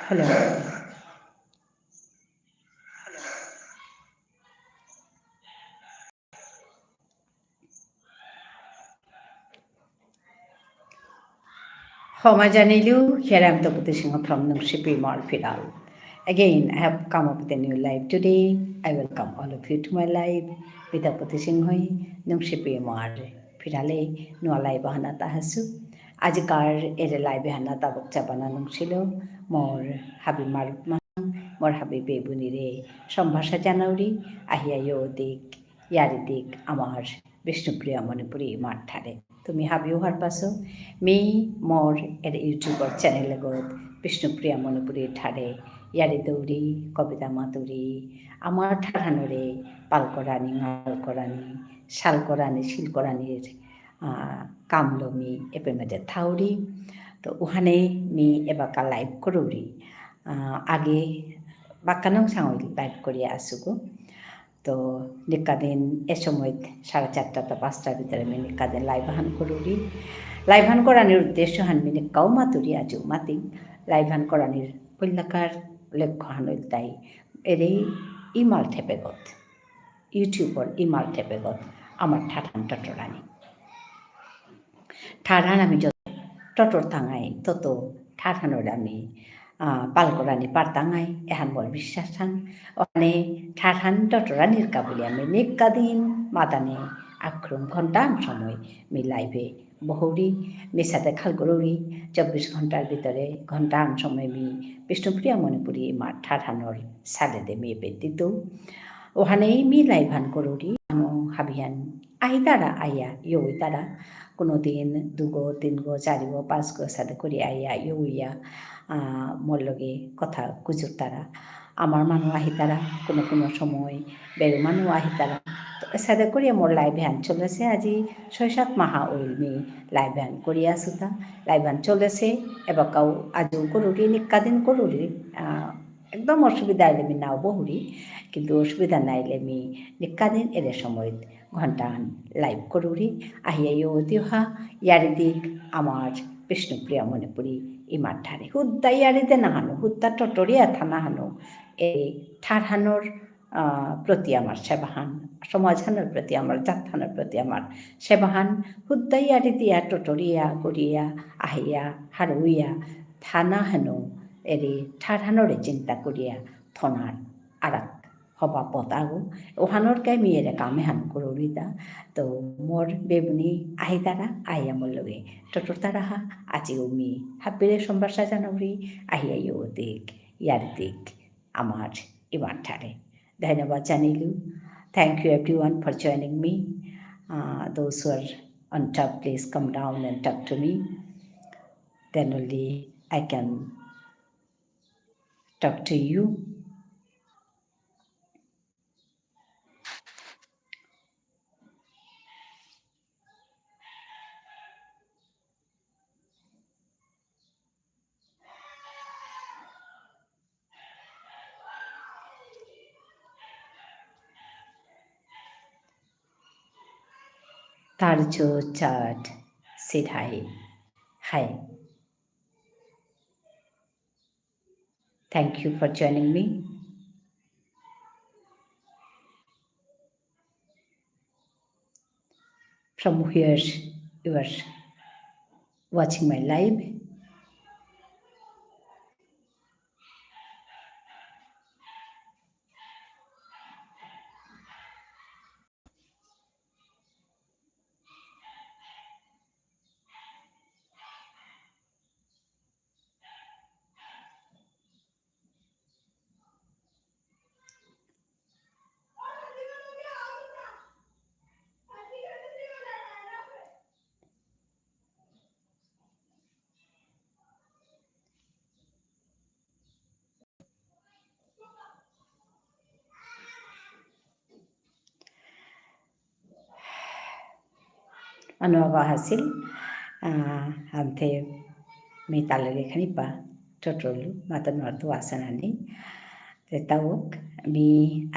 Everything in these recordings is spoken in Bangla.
Hello. Homajanilu, here I am Tapati Singh from Nungshipi Mall Fidal. Again, I have come up with a new live today. I welcome all of you to my live with Tapati Singh Nungshipi Mall Fidale, no live Bahana Tahasu. Ajikar ere live Bahana Tabuk Chapana Nungsilo, more happy Marupma, more happy Bebunire, Shambhasha Janauri, Ahia Yodik, Yaridik, Amar, Vishnupriya Manipuri Mathare. তুমি হাবিওহাৰ পাছো মি মোৰ এটা ইউটিউবৰ চেনেল লগত বিষ্ণুপ্ৰিয়া মণিপুৰীৰ ঠাৰে ইয়াৰে দৌৰি কবিতা মাতুৰি আমাৰ ঠাৰানৰে পালকৰাণী মালকৰাণী শালকৰাণী শিলকৰাণীর কামলমি এপে মেজে থাউরি তো ওখানে মি এবাকা লাইভ করুরি আগে বাক্কানং সাঙই লাইভ করিয়া আসুগো তো নিকাদিন এ সময় 4:30 5টার ভিতরে আমি নিকাদিন লাইভান করি লাইভান করানির উদ্দেশ্য হানমি নিকাও মাতুরি আজও মাতি লাইভান করানির পল্লাকার লক্ষ্য হানইল তাই এরে ইমাল ঠেপেগত ইউটিউবর ইমাল ঠেপেগত আমার ঠাঠান টটরানি ঠাঠান আমি যত টটর থাঙাই তত ঠাঠানোর আমি পালকরানি পারতাঙাই এহান বর বিশ্বাসান অনে ঠাঠান টটরানির কাবুলি আমি নিকাদিন মাদানে আক্রম ঘন্টার সময় মি লাইভে বহুরি মিসাতে খালগরুরি 24 ঘন্টার ভিতরে ঘন্টার সময় মি বিষ্ণুপ্রিয়া মণিপুরি মা ঠাঠানোর সালেদে মি বেদিত ওখানেই মি লাইভান করুরি হাবিয়ান আহি তারা আইয়া ইয় তারা কোনো দিন 2 গো 3 গো 4 গো 5 গো সাথে করি আইয়া ইয়া মোর লগে কথা গুজর তারা আমার মানুষ আহি তারা কোনো কোনো সময় বেড়ে মানুষ আহি তারা তো সাথে করিয়া মোর লাইভ হ্যান চলেছে আজি 6-7 মাহা ওইল মি লাইভ হ্যান করিয়া আসুতা লাইভ হ্যান চলেছে এবাকাও আজও করুরি নিকাদিন করুরি একদম অসুবিধা আইলে মি নাও বহুরি কিন্তু অসুবিধা নাইলে মি নিকাদিন এর সময় ঘণ্টান লাইভ করুরি আহিয়া ইয়তিহা ইয়ারি দিক আমার বিষ্ণুপ্রিয়া মণিপুরি ইমার ঠারে হুদ্দা ইয়ারিতে নাহানো হুদ্দা টটরিয়া থানাহানো এই ঠারহানোর প্রতি আমার সেবাহান সমাজহানোর প্রতি আমার জাতহানোর প্রতি আমার সেবাহান হুদ্দা ইয়ারি দিয়া টটরিয়া গড়িয়া আহিয়া হারুইয়া থানা হেনো এরি ঠারহানোরে চিন্তা করিয়া থনার আরাক হবা পতাগো ওহানোর কে মিয়েরে কামে হান করুরিতা তো মোর বেবনি আহি তারা আইয়া মোর লগে টটর তারা হা আজিও মি হাবিরে সম্বাসা জানুরি আহিয়া ইউ দিক ইয়ার দিক আমার ইমার ঠারে ধন্যবাদ জানিলু thank you everyone for joining me those who are on top please come down and talk to me then only I can talk to you Tarjo Chad said hi. Hi. Thank you for joining me. From where you are watching my live. Ano hasil ante may talaga kanipa totrolu matan wartu asanani তেতাওক আমি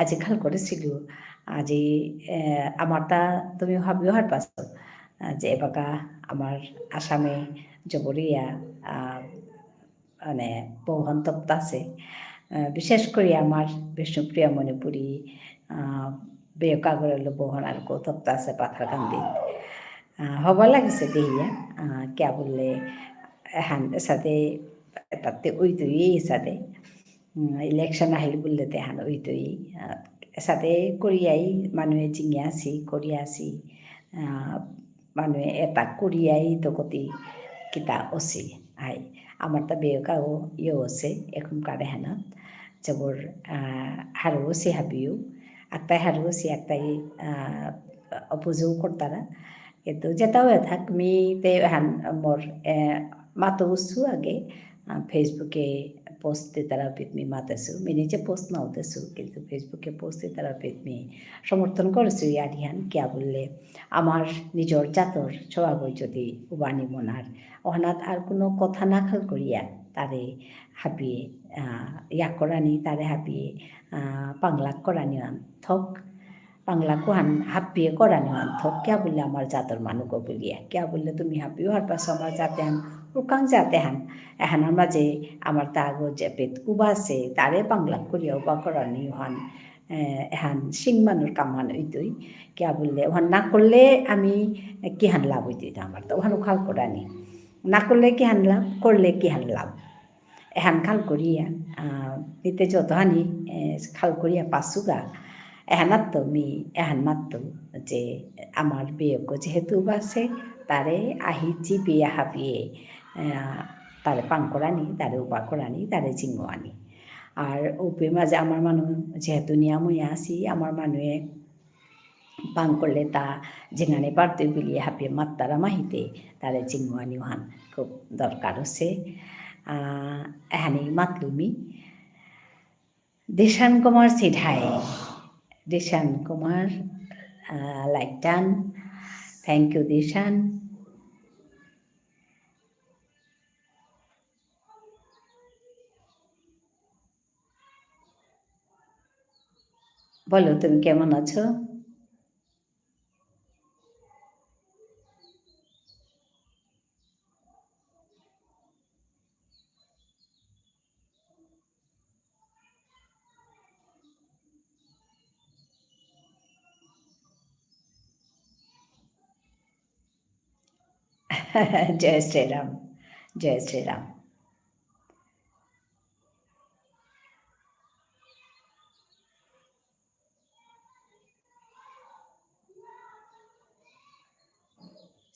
আজি খাল করেছিলো আজি আমার তা তুমি ভাবিওহার পাছো যে এবাকা আমার আসামে জবরিয়া মানে বৌহন তপ্তাছে বিশেষ করে আমার বিষ্ণুপ্রিয়া মণিপুরী বেয়কাগরের বৌহন আর কো তপ্তাছে পাথার কান্দি হবার লাগিছে দেহিয়া কে বললে এহান সাথে তাতে ওই তুই সাথে ইলেকশন আহিল বললে তেহান ওই তুই সাথে করিয়াই মানুহে চিঙি আসি করিয়া আসি মানুহে এটা করিয়াই তো কতি কিতা অসি আই আমার তা বেয়কাও ইয়ে আছে এখন কারে হেনা জবর হারু সি হাবিও একটাই হারু সি একটাই অপোজও করতারা কিন্তু যেটাও থাক মি তে হান মোর মাতো বস্তু আগে ফেসবুকে পোস্ট তারা পিতমি মাতেছো মি নিজে পোস্ট নাওতেছো কিন্তু ফেসবুকে পোস্ট তারা পিতমি সমর্থন করেছো ইয়ারিহান কিয়া বললে আমার নিজর জাতর ছোয়াগই যদি উবানি মনার অহনাত আর কোনো কথা না খাল করিয়া তারে হাবিয়ে ইয়া করানি তারে হাবিয়ে পাংলাক করানি আন থক বাংলা কোহান হাপ্পিয়ে করানো আনথক ক্যা বললে আমার জাতর মানুষ বলিয়া ক্যা বললে তুমি হাপ্পিও হার পাশে আমার জাতে হান উকাং জাতে হান এহানার মাঝে আমার তাগো যে পেট উবাসে তারে বাংলা করিয়া উবা করানি হান এহান সিং মানুষ কামান ওইতই ক্যা বললে ওহান না করলে আমি কি হান লাভ হইতে আমার তো ওহান খাল করানি না করলে কি হান লাভ করলে কি হান লাভ এহান খাল করিয়া এতে যত হানি খাল করিয়া পাসুগা এহানাত তো মি এহান মাত্র যে আমার বিয়োগ যেহেতু বাসে তারে আহিচি বিয়ে হাবিয়ে তারে পাং করানি তারে উবা করানি তারে জিঙ্গোয়ানি আর উপে মাঝে আমার মানুষ যেহেতু নিয়ামইয়া আসি আমার মানুহে পাং করলে তা যেখানে পারতে বিলিয়ে হাঁপিয়ে মাত্তারা মাহিতে তারে জিঙ্গোয়ানি হান খুব দরকার হচ্ছে এহানি মাতলুমি দেশান Kumar সিধায় Dishan Kumar, like done. Thank you, Dishan. বলো তুমি কেমন আছো? জয় শ্রীরাম, জয় শ্রীরাম।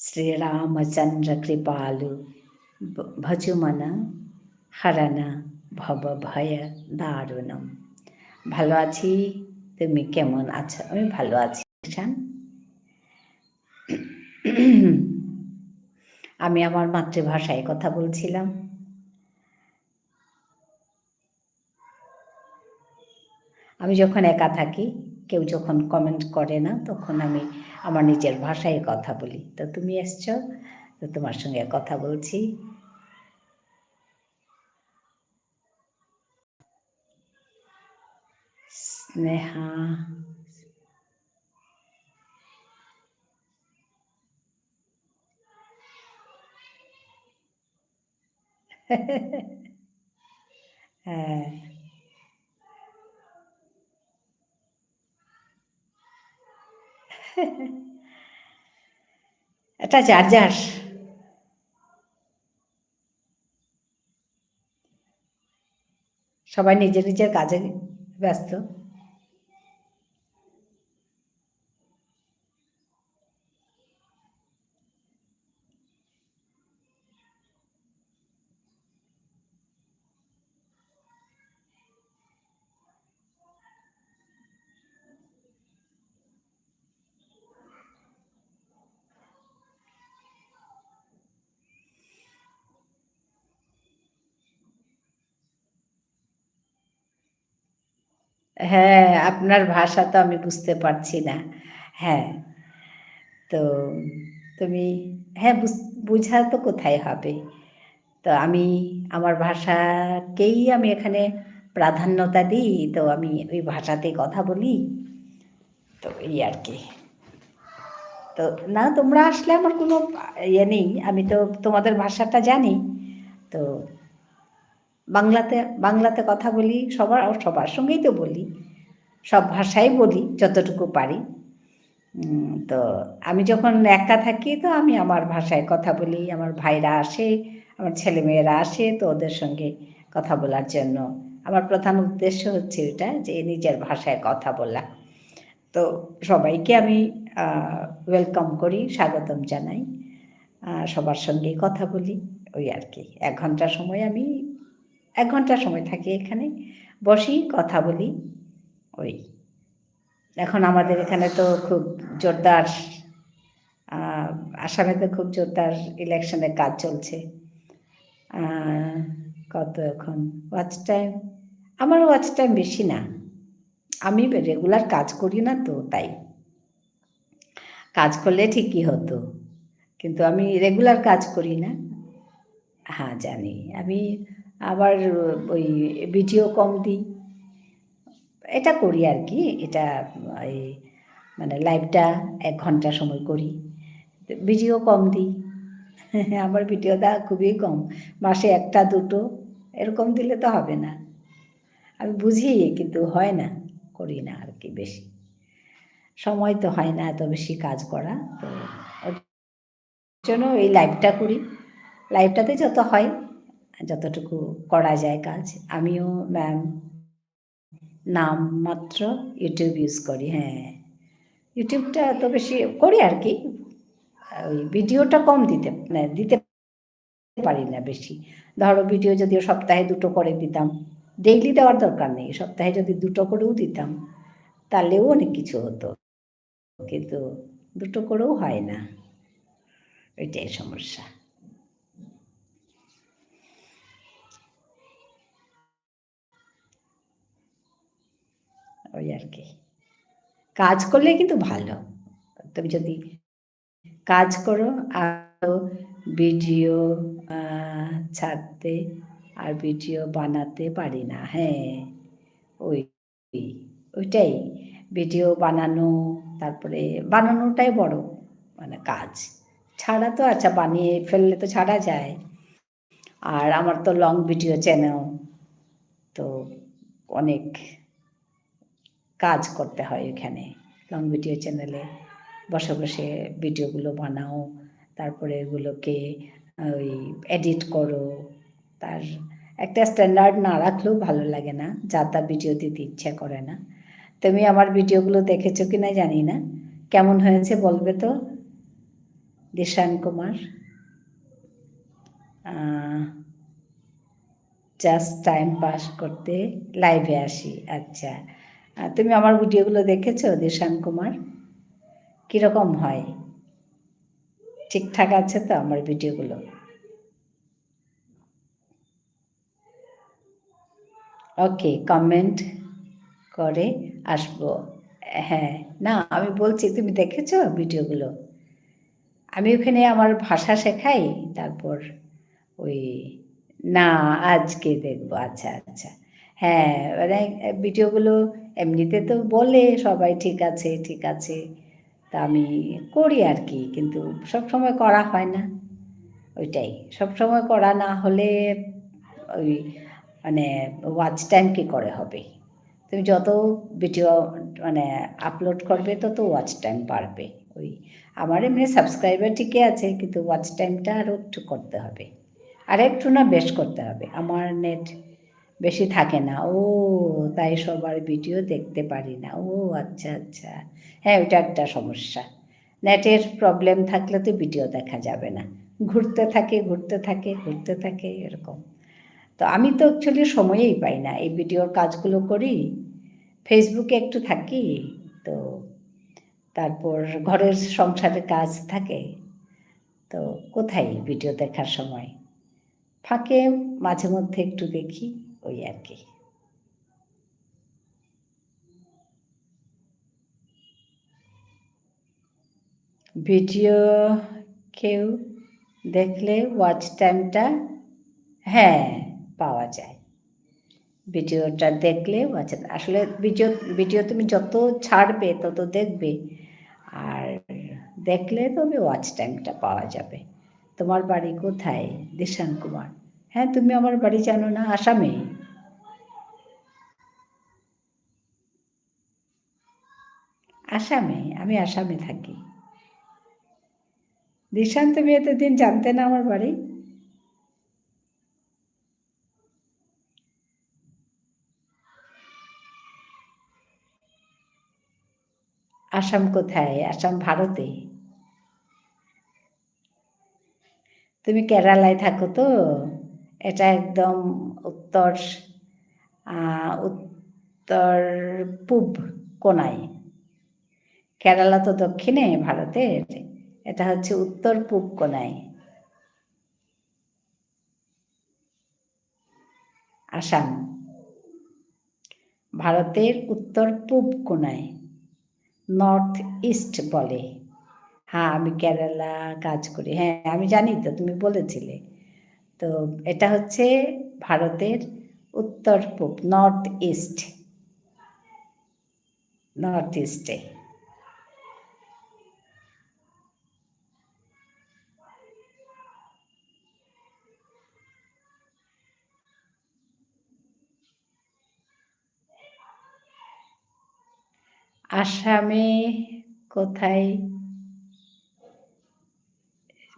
শ্রীরামচন্দ্র কৃপালু ভজুমন হরণ ভব ভয় দারুণম। ভালো আছি, তুমি কেমন আছো? আমি ভালো আছি। আমি আমার মাতৃভাষায় কথা বলছিলাম। আমি যখন একা থাকি, কেউ যখন কমেন্ট করে না, তখন আমি আমার নিজের ভাষায় কথা বলি। তো তুমি এসছো, তো তোমার সঙ্গে কথা বলছি। স্নেহা, হ্যাঁ, এটা যার যার। সবাই নিজের নিজের কাজে ব্যস্ত। হ্যাঁ, আপনার ভাষা তো আমি বুঝতে পারছি না। হ্যাঁ, তো তুমি হ্যাঁ বুঝা তো কোথায় হবে। তো আমি আমার ভাষাকেই আমি এখানে প্রাধান্যতা দিই, তো আমি ওই ভাষাতেই কথা বলি। তো এই আর কি। তো না, তোমরা আসলে আমার কোনো ইয়ে নেই, আমি তো তোমাদের ভাষাটা জানি। তো বাংলাতে কথা বলি, সবার সঙ্গেই তো বলি, সব ভাষাই বলি যতটুকু পারি। তো আমি যখন একা থাকি তো আমি আমার ভাষায় কথা বলি, আমার ভাইরা আসে, আমার ছেলেমেয়েরা আসে, তো ওদের সঙ্গে কথা বলার জন্য আমার প্রধান উদ্দেশ্য হচ্ছে এটা, যে নিজের ভাষায় কথা বলা। তো সবাইকে আমি ওয়েলকাম করি, স্বাগতম জানাই, সবার সঙ্গেই কথা বলি, ওই আর কি। 1 ঘন্টা সময় থাকি এখানে, বসি, কথা বলি, ওই। এখন আমাদের এখানে তো খুব জোরদার, আসামে তো খুব জোরদার ইলেকশনের কাজ চলছে। কত এখন ওয়াচ টাইম? আমার ওয়াচ টাইম বেশি না, আমি রেগুলার কাজ করি না তো, তাই। কাজ করলে ঠিকই হতো, কিন্তু আমি রেগুলার কাজ করি না। হ্যাঁ জানি, আমি আবার ওই ভিডিও কম দিই, এটা করি আর কি। এটা এই মানে লাইভটা 1 ঘন্টা সময় করি, ভিডিও কম দিই। আমার ভিডিও দেওয়া খুবই কম, মাসে 1টা 2টো এরকম দিলে তো হবে না। আমি বুঝি, কিন্তু হয় না, করি না আর কি। বেশি সময় তো হয় না এত বেশি কাজ করা, তো ওর জন্য এই লাইভটা করি। লাইভটাতে যত হয়, যতটুকু করা যায় কাজ। আমিও নামমাত্র ইউটিউব ইউজ করি। হ্যাঁ, ইউটিউবটা এত বেশি করি আর কি, ওই ভিডিওটা কম দিতে পারি না বেশি। ধরো ভিডিও যদিও সপ্তাহে 2টো করে দিতাম, ডেইলি দেওয়ার দরকার নেই, সপ্তাহে যদি 2টো করেও দিতাম তাহলেও অনেক কিছু হতো, কিন্তু 2টো করেও হয় না, ওইটাই সমস্যা। ওই আর কি। কাজ করলে কিন্তু ভালো, তুমি যদি কাজ করো আর ভিডিও ছাড়তে আর ভিডিও বানাতে পারি না। হ্যাঁ, ওই ওইটাই, ভিডিও বানানো, তারপরে বানানোটাই বড় মানে কাজ। ছাড়া তো আচ্ছা, বানিয়ে ফেললে তো ছাড়া যায়। আর আমার তো লং ভিডিও চ্যানেল, তো অনেক কাজ করতে হয় এখানে। লং ভিডিও চ্যানেলে বসে বসে ভিডিওগুলো বানাও, তারপরে এগুলোকে ওই এডিট করো, তার একটা স্ট্যান্ডার্ড না রাখলেও ভালো লাগে না, যা তা ভিডিও দিতে ইচ্ছা করে না। তুমি আমার ভিডিওগুলো দেখেছো কি না জানি না, কেমন হয়েছে বলবে তো Dishan Kumar. Just time pass করতে লাইভে আসি। আচ্ছা, তুমি আমার ভিডিওগুলো দেখেছো দিশান কুমার? কীরকম হয়? ঠিকঠাক আছে তো আমার ভিডিওগুলো? ওকে, কমেন্ট করে আসবো। হ্যাঁ, না আমি বলছি তুমি দেখেছো ভিডিওগুলো? আমি ওখানে আমার ভাষা শেখাই, তারপর ওই, না আজকে দেখবো। আচ্ছা আচ্ছা, হ্যাঁ, মানে ভিডিওগুলো এমনিতে তো বলে সবাই ঠিক আছে ঠিক আছে, তা আমি করি আর কি, কিন্তু সব সময় করা হয় না। ওইটাই, সব সময় করা না হলে ওই মানে ওয়াচ টাইম কী করে হবে? তুমি যত ভিডিও মানে আপলোড করবে তত ওয়াচ টাইম বাড়বে। ওই আমার এমনি সাবস্ক্রাইবার ঠিকই আছে, কিন্তু ওয়াচ টাইমটা আরও একটু করতে হবে, আর একটু না বেশ করতে হবে। আমার নেট বেশি থাকে না, ও তাই সবার ভিডিও দেখতে পারি না। ও আচ্ছা আচ্ছা, হ্যাঁ ওইটা একটা সমস্যা, নেটের প্রবলেম থাকলে তো ভিডিও দেখা যাবে না, ঘুরতে থাকে এরকম। তো আমি তো অ্যাকচুয়ালি সময়ই পাই না, এই ভিডিওর কাজগুলো করি, ফেসবুকে একটু থাকি, তো তারপর ঘরের সংসারের কাজ থাকে, তো কোথায় ভিডিও দেখার সময়, ফাঁকে মাঝে মধ্যে একটু দেখি, ওই আর কি। ভিডিও কেউ দেখলে ওয়াচ টাইমটা, হ্যাঁ পাওয়া যায়, ভিডিওটা দেখলে ওয়াচ, আসলে ভিডিও তুমি যত ছাড়বে তত দেখবে, আর দেখলে তবে ওয়াচ টাইমটা পাওয়া যাবে। তোমার বাড়ি কোথায় দিশান কুমার? হ্যাঁ, তুমি আমার বাড়ি জানো না? আসামে। আসামে, আমি আসামে থাকি। দিশান, তুমি এতদিন জানতে না আমার বাড়ি? আসাম কোথায়? আসাম ভারতে। তুমি কেরালায় থাকো তো? এটা একদম উত্তর উত্তর পূব কোণায়। কেরালা তো দক্ষিণে ভারতের, এটা হচ্ছে উত্তর পূব কোণায়। আসাম ভারতের উত্তর পূব কোণায়, নর্থ ইস্ট বলে। হ্যাঁ, আমি কেরালা কাজ করি। হ্যাঁ, আমি জানি তো, তুমি বলেছিলে। তো এটা হচ্ছে ভারতের উত্তর পূব, নর্থ ইস্ট, নর্থ ইস্টে। আসামে কোথায়,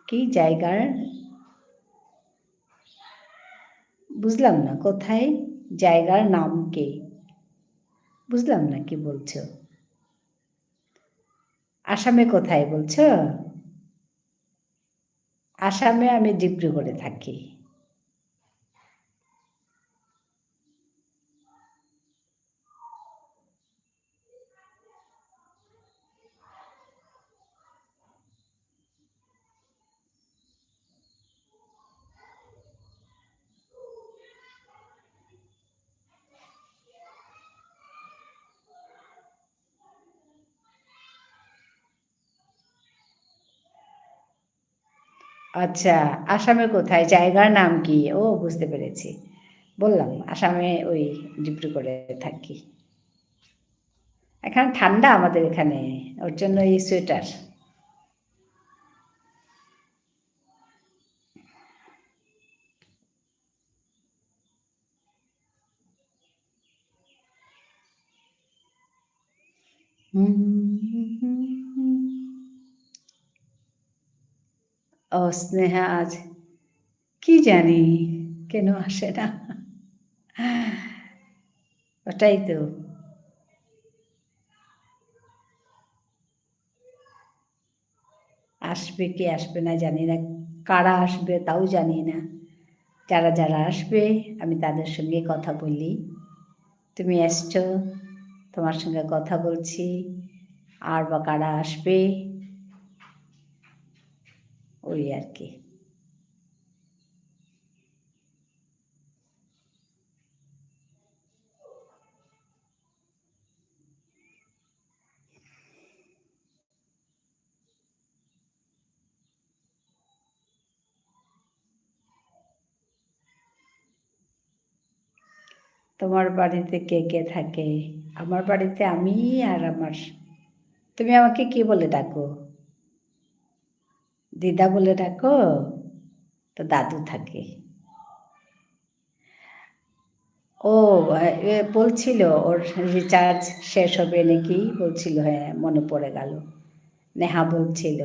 কি জায়গার, বুঝলাম না কোথায়, জায়গার নাম কি? বুঝলাম না কি বলছো। আসামে কোথায় বলছো? আসামে আমি ডিব্রুগড়ে থাকি। আচ্ছা, আসামে কোথায়, জায়গার নাম কি? ও, বুঝতে পেরেছি। বললাম আসামে ওই ডিব্রুগড়ে থাকি। এখানে ঠান্ডা আমাদের এখানে, ওর জন্য এই সোয়েটার। ও স্নেহা আজ, কি জানি কেন আসে না। ওটাই তো। আসবে কি আসবে না জানি না, কারা আসবে তাও জানি না। যারা যারা আসবে আমি তাদের সঙ্গে কথা বলি। তুমি এসছো, তোমার সঙ্গে কথা বলছি। আর বা কারা আসবে, ওই আর কি। তোমার বাড়িতে কে কে থাকে? আমার বাড়িতে আমি আর আমার, তুমি আমাকে কি বলে ডাকো? দিদা বলে ডাকো? তো দাদু থাকে। ও, বলছিল ওর রিচার্জ শেষ হবে নাকি, বলছিল। হ্যাঁ, মনে পড়ে গেল, নেহা বলছিল।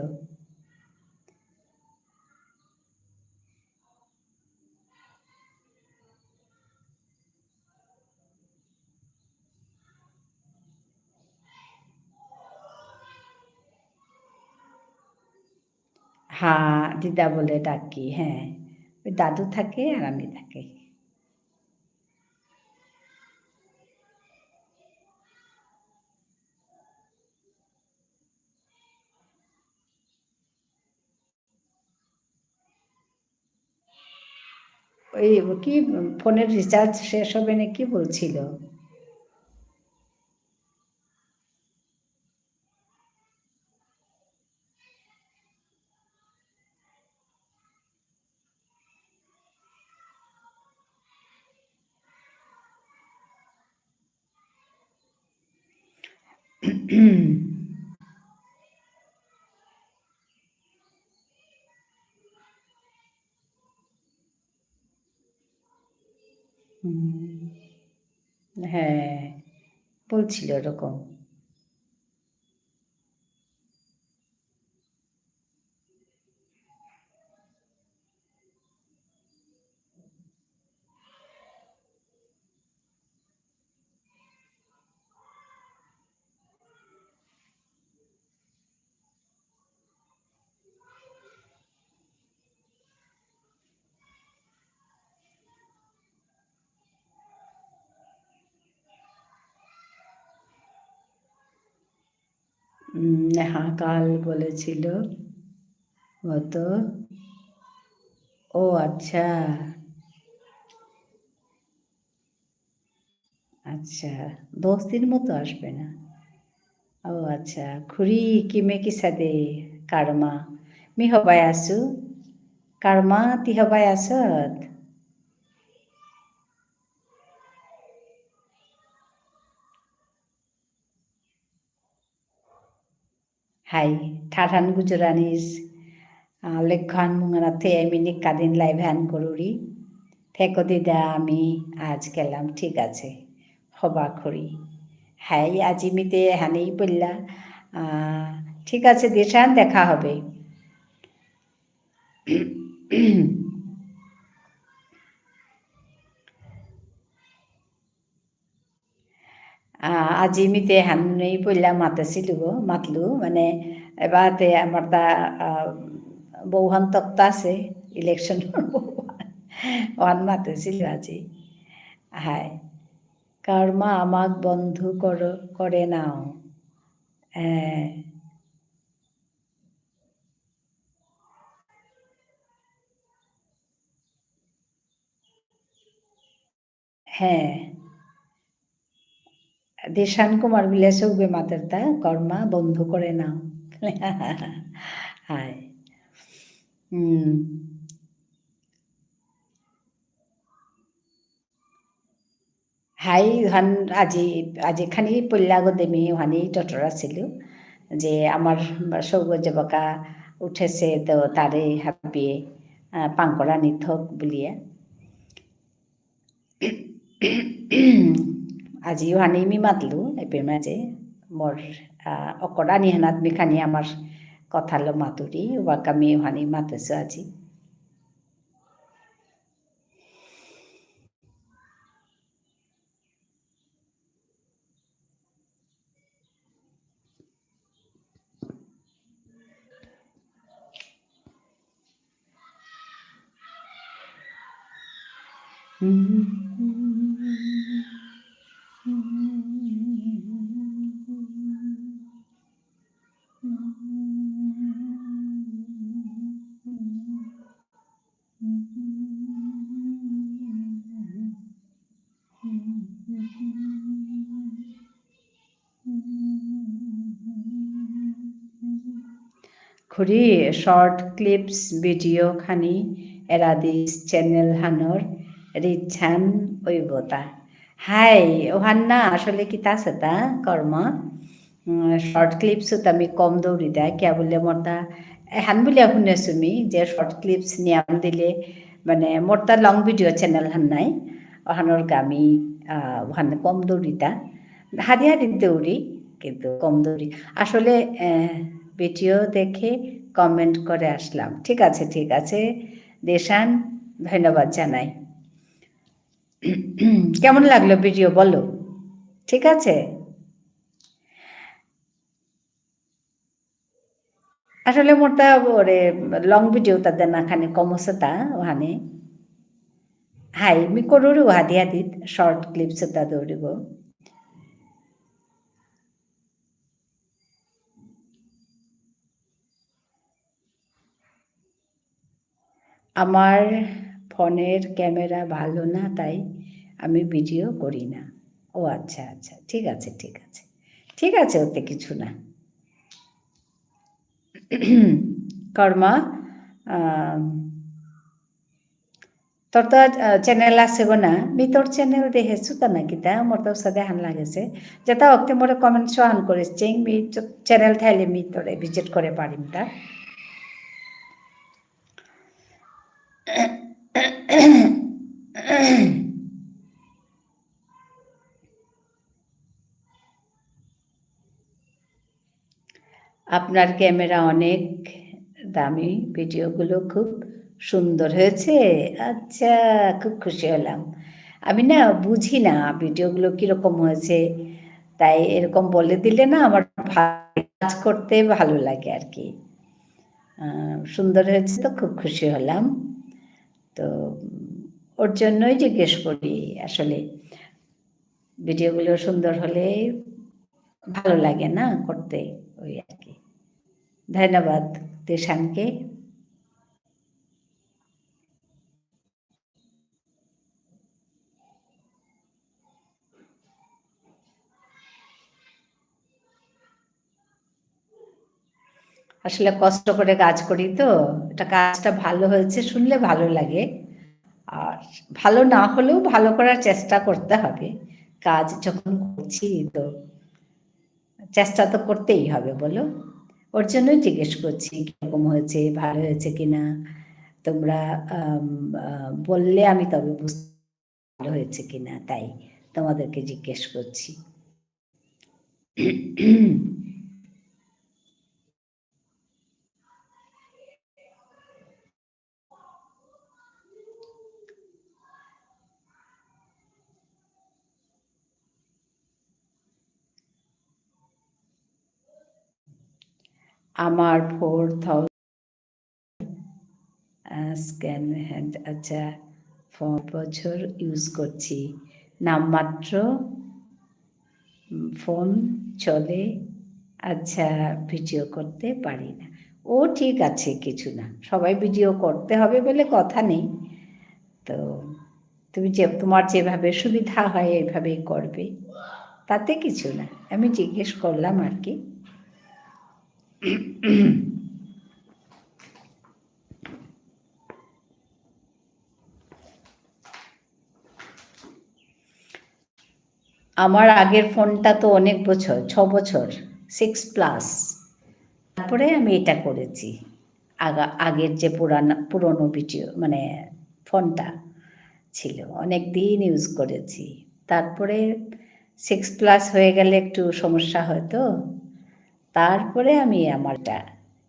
হ্যাঁ, দিদা বলে ডাকি। হ্যাঁ, ওই দাদু থাকে আর আমি থাকি। ওই কি, ফোনের রিচার্জ শেষ হবে নাকি বলছিল। হ্যাঁ, বলছিল এরকম। নেহা কাল বলেছিল গত। ও আচ্ছা, আচ্ছা, 10 দিন মতো আসবে না। ও আচ্ছা, খুৰী কিমে কিছাদে কারমা মি হবাই আছো কারমা তি হবাই আসত। Hai, tharan Gujaranis, লেখন মুঙানাথে আমি নিকাদিন লাইভ হ্যান করুরি থেকো দিদা আমি আজ গেলাম ঠিক আছে হবা খড়ি হ্যাঁ আজিমিতে হানেই পড়লা ঠিক আছে দেশান দেখা হবে আজিমিতে হানেই পড়লা মাতেছিলো গো মাতলো মানে এবাৰতে আমাৰ তা বৌহান তক্তা আছে ইলেকশ্যনৰ ওৱান মাতেছিল আজি হাই কর্মা আমাক বন্ধু করে নাও হ্যাঁ দেশান কুমার বিলে চৌবে মাতের তা কর্মা বন্ধু করে নাও হাই হাই হান আজি খানি পল্লা গদেমি হানি টটর আছিল যে আমার সৌগর্য বাকা উঠেছে তো তারে হাবিয়ে পাঙ্করা নিথক বুলিয়া আজিও হানি মি মাতলো এপে মাঝে মোর অকরা নিহানাত মিখানি আমার কথালো মাতুরি ওয়াকামি হানি মাতেছো আজি খুৰী শর্ট ক্লিপস ভিডিও খানি এরাদিস চ্যানেল হানর রিচ্ছান ওইবতা হাই ওহান না আসলে কি তা সেতা কর্ম শর্ট ক্লিপস আমি কম দৌড়ি দেয় কিয়া বললে মোরতা হান বলিয়া শুনেছো মি যে শর্ট ক্লিপস নিয়াম দিলে মানে মোরতা লং ভিডিও চ্যানেল হান নাই ওহানোর গামি ওখান কম দৌড়িতা হারি হারি দৌড়ি কিন্তু কম দৌড়ি আসলে ভিডিও দেখে কমেন্ট করে আসলাম ঠিক আছে দেশান ধন্যবাদ জানাই কেমন লাগলো ভিডিও বলো ঠিক আছে আসলে মোরটা ওরে লং ভিডিও তাদের না খানে কমসতা ওহানে হাই মি করুরু হাদি হাদিত শর্ট ক্লিপস তা দৌড়িব আমার ফোনের ক্যামেরা ভালো না তাই আমি ভিডিও করি না ও আচ্ছা ঠিক আছে ওতে কিছু না কর্মা তোর তো চ্যানেল আছে গো না মি তোর চ্যানেল দেখেছু তা নাকি তা মোর তো সাথে হান লাগেছে যেটা ওকে মোরে কমেন্ট সহান করেছে মি চ্যানেল থাইলে মি তোরে ভিজিট করে পারিম তা আপনার ক্যামেরা অনেক দামি, ভিডিওগুলো খুব সুন্দর হয়েছে। আচ্ছা, খুব খুশি হলাম। আমি না বুঝি না ভিডিওগুলো কীরকম হয়েছে, তাই এরকম বলে দিলে না আমার কাজ করতে ভালো লাগে আর কি। সুন্দর হয়েছে তো খুব খুশি হলাম। তো ওর জন্যই জিজ্ঞেস করি আসলে ভিডিওগুলো সুন্দর হলে ভালো লাগে না করতে, ওই আর কি। ধন্যবাদ দেশানকে। আসলে কষ্ট করে কাজ করি তো, এটা কাজটা ভালো হয়েছে শুনলে ভালো লাগে। আর ভালো না হলেও ভালো করার চেষ্টা করতে হবে। কাজ যখন করছি তো চেষ্টা তো করতেই হবে বলো। ওর জন্যই জিজ্ঞেস করছি কীরকম হয়েছে, ভালো হয়েছে কিনা। তোমরা বললে আমি তবে বুঝতে ভালো হয়েছে কিনা, তাই তোমাদেরকে জিজ্ঞেস করছি। আমার 4000 স্ক্যান হ্যান্ড, আচ্ছা 4 বছর ইউজ করছি, নামমাত্র ফোন চলে, আচ্ছা ভিডিও করতে পারি না। ও ঠিক আছে, কিছু না, সবাই ভিডিও করতে হবে বলে কথা নেই। তো তুমি তোমার যেভাবে সুবিধা হয় এইভাবেই করবে, তাতে কিছু না। আমি জিজ্ঞেস করলাম আর কি। আমার আগের ফোনটা তো অনেক বছর, 6 বছর, 6+। তারপরে আমি এটা করেছি। আগের যে পুরনো ভিডিও মানে ফোনটা ছিল, অনেক দিন ইউজ করেছি। তারপরে 6+ হয়ে গেলে একটু সমস্যা হয় তো, তারপরে আমি আমারটা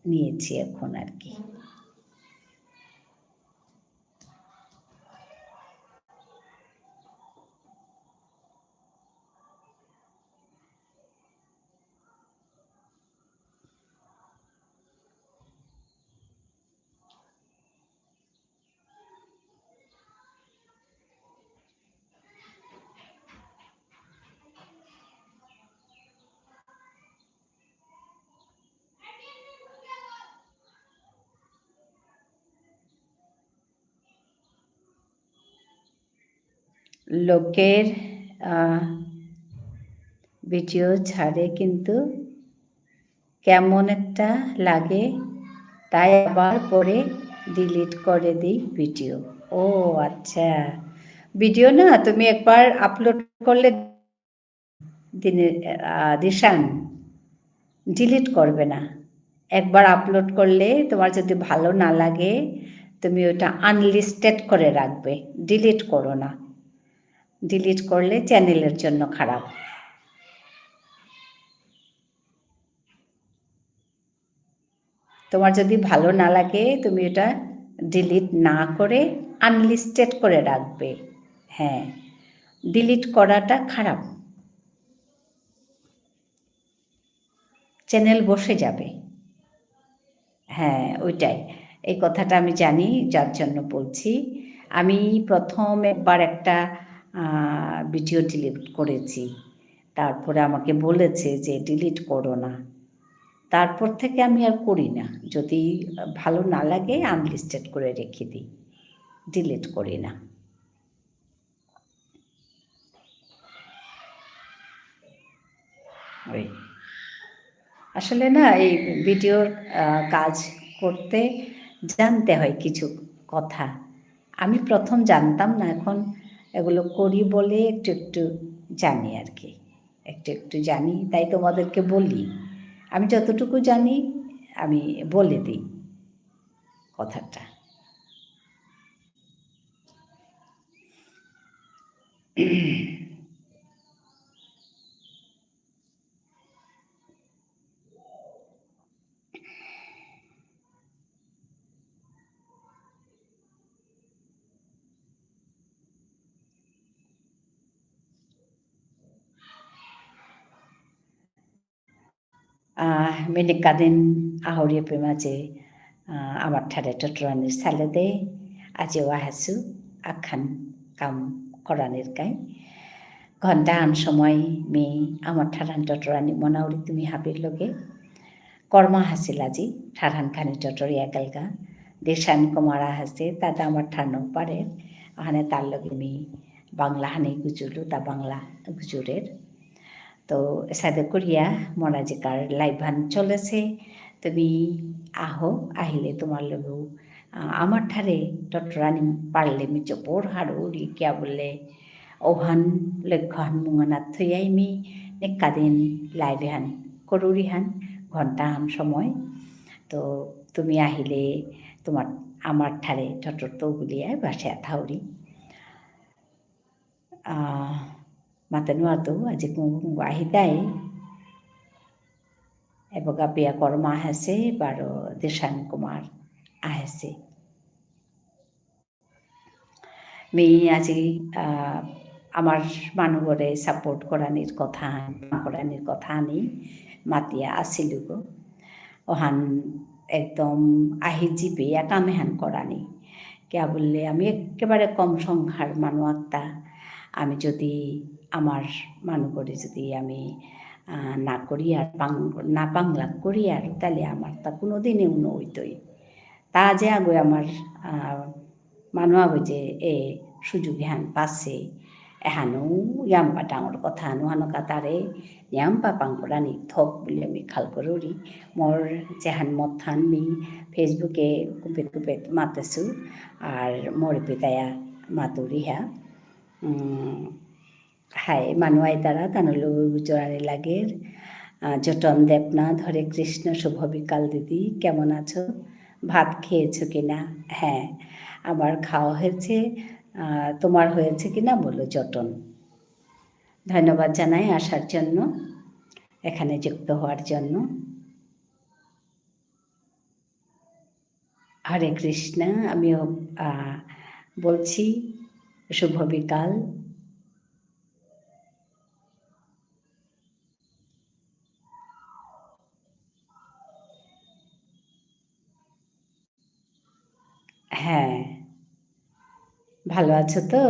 নিয়েছি এখন আর কি। লোকের ভিডিও ছাড়ে কিন্তু কেমন একটা লাগে, তাই আবার পরে ডিলিট করে দিই ভিডিও। ও আচ্ছা, ভিডিও না তুমি একবার আপলোড করলে দিশান ডিলিট করবে না। একবার আপলোড করলে তোমার যদি ভালো না লাগে তুমি ওটা আনলিস্টেড করে রাখবে, ডিলিট করো না। ডিলিট করলে চ্যানেলের জন্য খারাপ। তোমার যদি ভালো না লাগে তুমি এটা ডিলিট না করে আনলিস্টেড করে রাখবে। হ্যাঁ, ডিলিট করাটা খারাপ, চ্যানেল বসে যাবে। হ্যাঁ ওইটাই, এই কথাটা আমি জানি, যার জন্য বলছি। আমি প্রথম একবার একটা ভিডিও ডিলিট করেছি, তারপরে আমাকে বলেছে যে ডিলিট করো না। তারপর থেকে আমি আর করি না, যদি ভালো না লাগে আনলিস্টেড করে রেখে দিই, ডিলিট করি না। ওই আসলে না এই ভিডিওর কাজ করতে জানতে হয় কিছু কথা। আমি প্রথম জানতাম না, এখন এগুলো করি বলে একটু একটু জানি আর কি, একটু একটু জানি, তাই তোমাদেরকে বলি। আমি যতটুকু জানি আমি বলে দিই কথাটা। Minikadin ahori pemaje আমার ঠারে টটরানির সালেদে আজি ওয়াহাসু আখান কাম করানির কাই ঘন্টান সময় মি আমার ঠারান টটরানি মনাউরি তুমি হাবির লগে কর্মা হাসিল আজি ঠারান খানি টটরি একালগা দেশান কুমারা হাসে তাতে আমার ঠানো পারে ওখানে তার লগে মি বাংলা হানি গুজুলু তা বাংলা গুজুরের তো সাদে করিয়া মনাজিকার লাইভান চলেছে তুমি আহো আহিলে তোমার লগেও আমার ঠারে টটরানি পারলে মি চোপর হাড়ো রিকিয়া বললে ওহান লক্ষ্যহান মুঙানাথ থইয়াই মি নেকাদিন লাইভহান করুরিহান ঘন্টাহান সময় তো তুমি আহিলে তোমার আমার ঠারে টটর তো গুলিয়ায় বাসা থাউরি matanu atu aji kung ahidai eboga pia korma ahase baro Deshan Kumar ahase me আজি আমার মানুষরে সাপোর্ট করানির কথা আনি মাতিয়া আসিলু গো ওহান একদম আহি জিপে কামেহান করানি কেয়া বললে আমি একেবারে কম সংখ্যার মানুষ একটা আমি যদি আমার মানুষরে যদি আমি না করি আর না বাংলা করি আর তাহলে আমার তা কোনো দিনেও নইতই তা যে আগে আমার মানুষ আগে যে এ সুযোগ হ্যান পাচ্ছে এহানো ইয়াম্পা ডাঙর কথা নোহানকা তারে ইয়াম্পা পাংকরানি থক বলে আমি খাল করি মোর যেহান মথান মি ফেসবুকে কুপেত মাতেছু আর মোর পিতায়া মাতুরিহা হাই মানুয়াই দ্বারা কানলো গুজরানি লাগের জটন দেবনাথ হরে কৃষ্ণ শুভ বিকাল দিদি কেমন আছো ভাত খেয়েছো কিনা হ্যাঁ আমার খাওয়া হয়েছে তোমার হয়েছে কিনা বলো জটন ধন্যবাদ জানাই আসার জন্য এখানে যুক্ত হওয়ার জন্য হরে কৃষ্ণ আমিও বলছি শুভ বিকাল হ্যাঁ ভালো আছো তো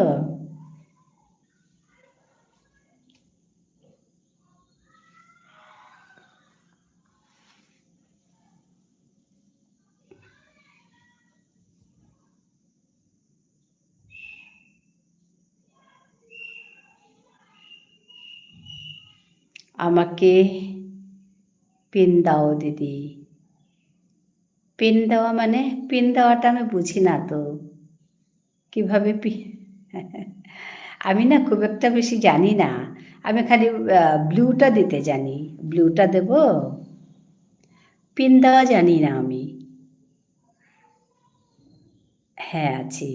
আমাকে পিন দাও দিদি পিন দেওয়া মানে পিন দেওয়াটা আমি বুঝি না তো কিভাবে আমি না খুব একটা বেশি জানি না আমি খালি ব্লুটা দিতে জানি ব্লুটা দেব পিন দেওয়া জানি না আমি হ্যাঁ আছি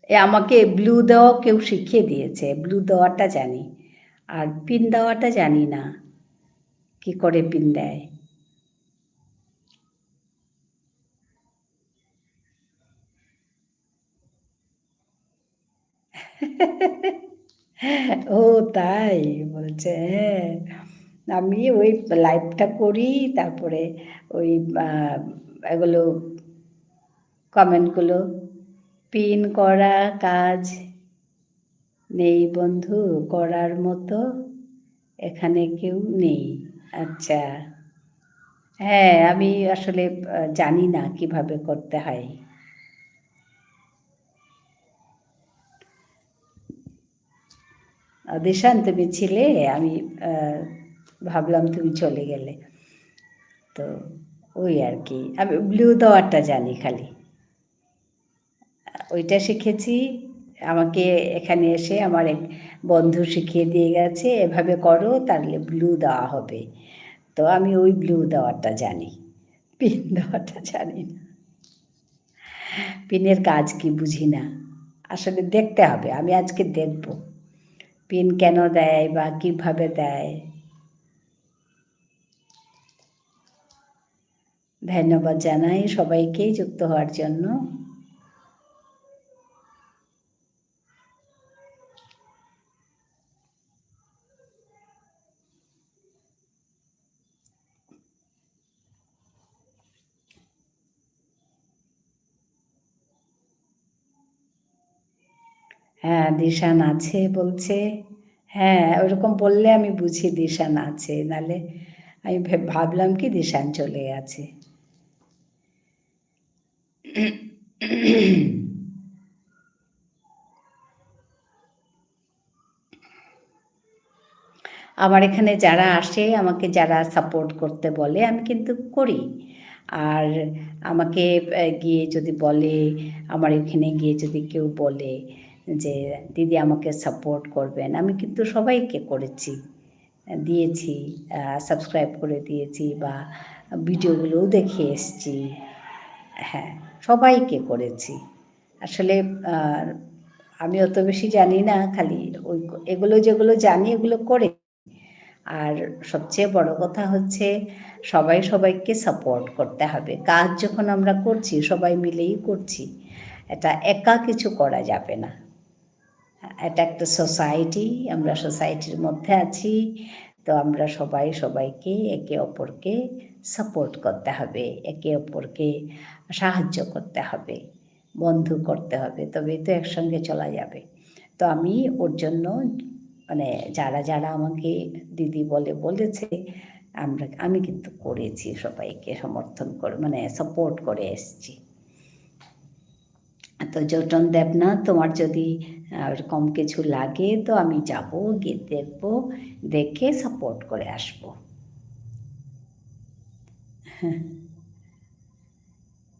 আমাকে ব্লু দেওয়া কেউ শিখিয়ে দিয়েছে ব্লু দেওয়াটা জানি আর পিন দেওয়াটা জানি না কি করে পিন দেয় ও তাই বলছে হ্যাঁ আমি ওই লাইভটা করি তারপরে ওই এগুলো কমেন্টগুলো পিন করা কাজ নেই বন্ধু করার মতো এখানে কেউ নেই আচ্ছা হ্যাঁ আমি আসলে জানি না কিভাবে করতে হয় দিশান তুমি ছিলে আমি ভাবলাম তুমি চলে গেলে তো ওই আর কি আমি ব্লু দেওয়ারটা জানি খালি ওইটা শিখেছি আমাকে এখানে এসে আমার এক বন্ধু শিখিয়ে দিয়ে গেছে এভাবে করো তাহলে ব্লু দেওয়া হবে তো আমি ওই ব্লু দেওয়াটা জানি পিন দেওয়াটা জানি না পিনের কাজ কি বুঝি না আসলে দেখতে হবে আমি আজকে দেখব পিন কেন দেয় বা কিভাবে দেয় ধন্যবাদ জানাই সবাইকেই যুক্ত হওয়ার জন্য হ্যাঁ, দিশান আছে বলছে। হ্যাঁ, ওরকম বললে আমি বুঝি দিশান আছে, নাহলে আমি ভাবলাম কি দিশান চলে গেছে। আমার এখানে যারা আসে, আমাকে যারা সাপোর্ট করতে বলে, আমি কিন্তু করি। আর আমাকে গিয়ে যদি বলে, আমার এখানে গিয়ে যদি কেউ বলে যে দিদি আমাকে সাপোর্ট করবেন, আমি কিন্তু সবাইকে করেছি, দিয়েছি, সাবস্ক্রাইব করে দিয়েছি বা ভিডিওগুলোও দেখে এসছি। হ্যাঁ, সবাইকে করেছি। আসলে আমি অত বেশি জানি না, খালি ওই এগুলো যেগুলো জানি ওগুলো করে। আর সবচেয়ে বড় কথা হচ্ছে সবাই সবাইকে সাপোর্ট করতে হবে। কাজ যখন আমরা করছি সবাই মিলেই করছি, এটা একা কিছু করা যাবে না। এটা একটা সোসাইটি, আমরা সোসাইটির মধ্যে আছি, তো আমরা সবাই সবাইকে একে অপরকে সাপোর্ট করতে হবে, একে অপরকে সাহায্য করতে হবে, বন্ধু করতে হবে, তবেই তো একসঙ্গে চলা যাবে। তো আমি ওর জন্য মানে যারা যারা আমাকে দিদি বলে বলেছে, আমি কিন্তু করেছি, সবাইকে সমর্থন করে মানে সাপোর্ট করে এসছি। তো জোটন দেবনাথ, তোমার যদি ওরকম কিছু লাগে তো আমি যাব, গিয়ে দেখব, দেখে সাপোর্ট করে আসব।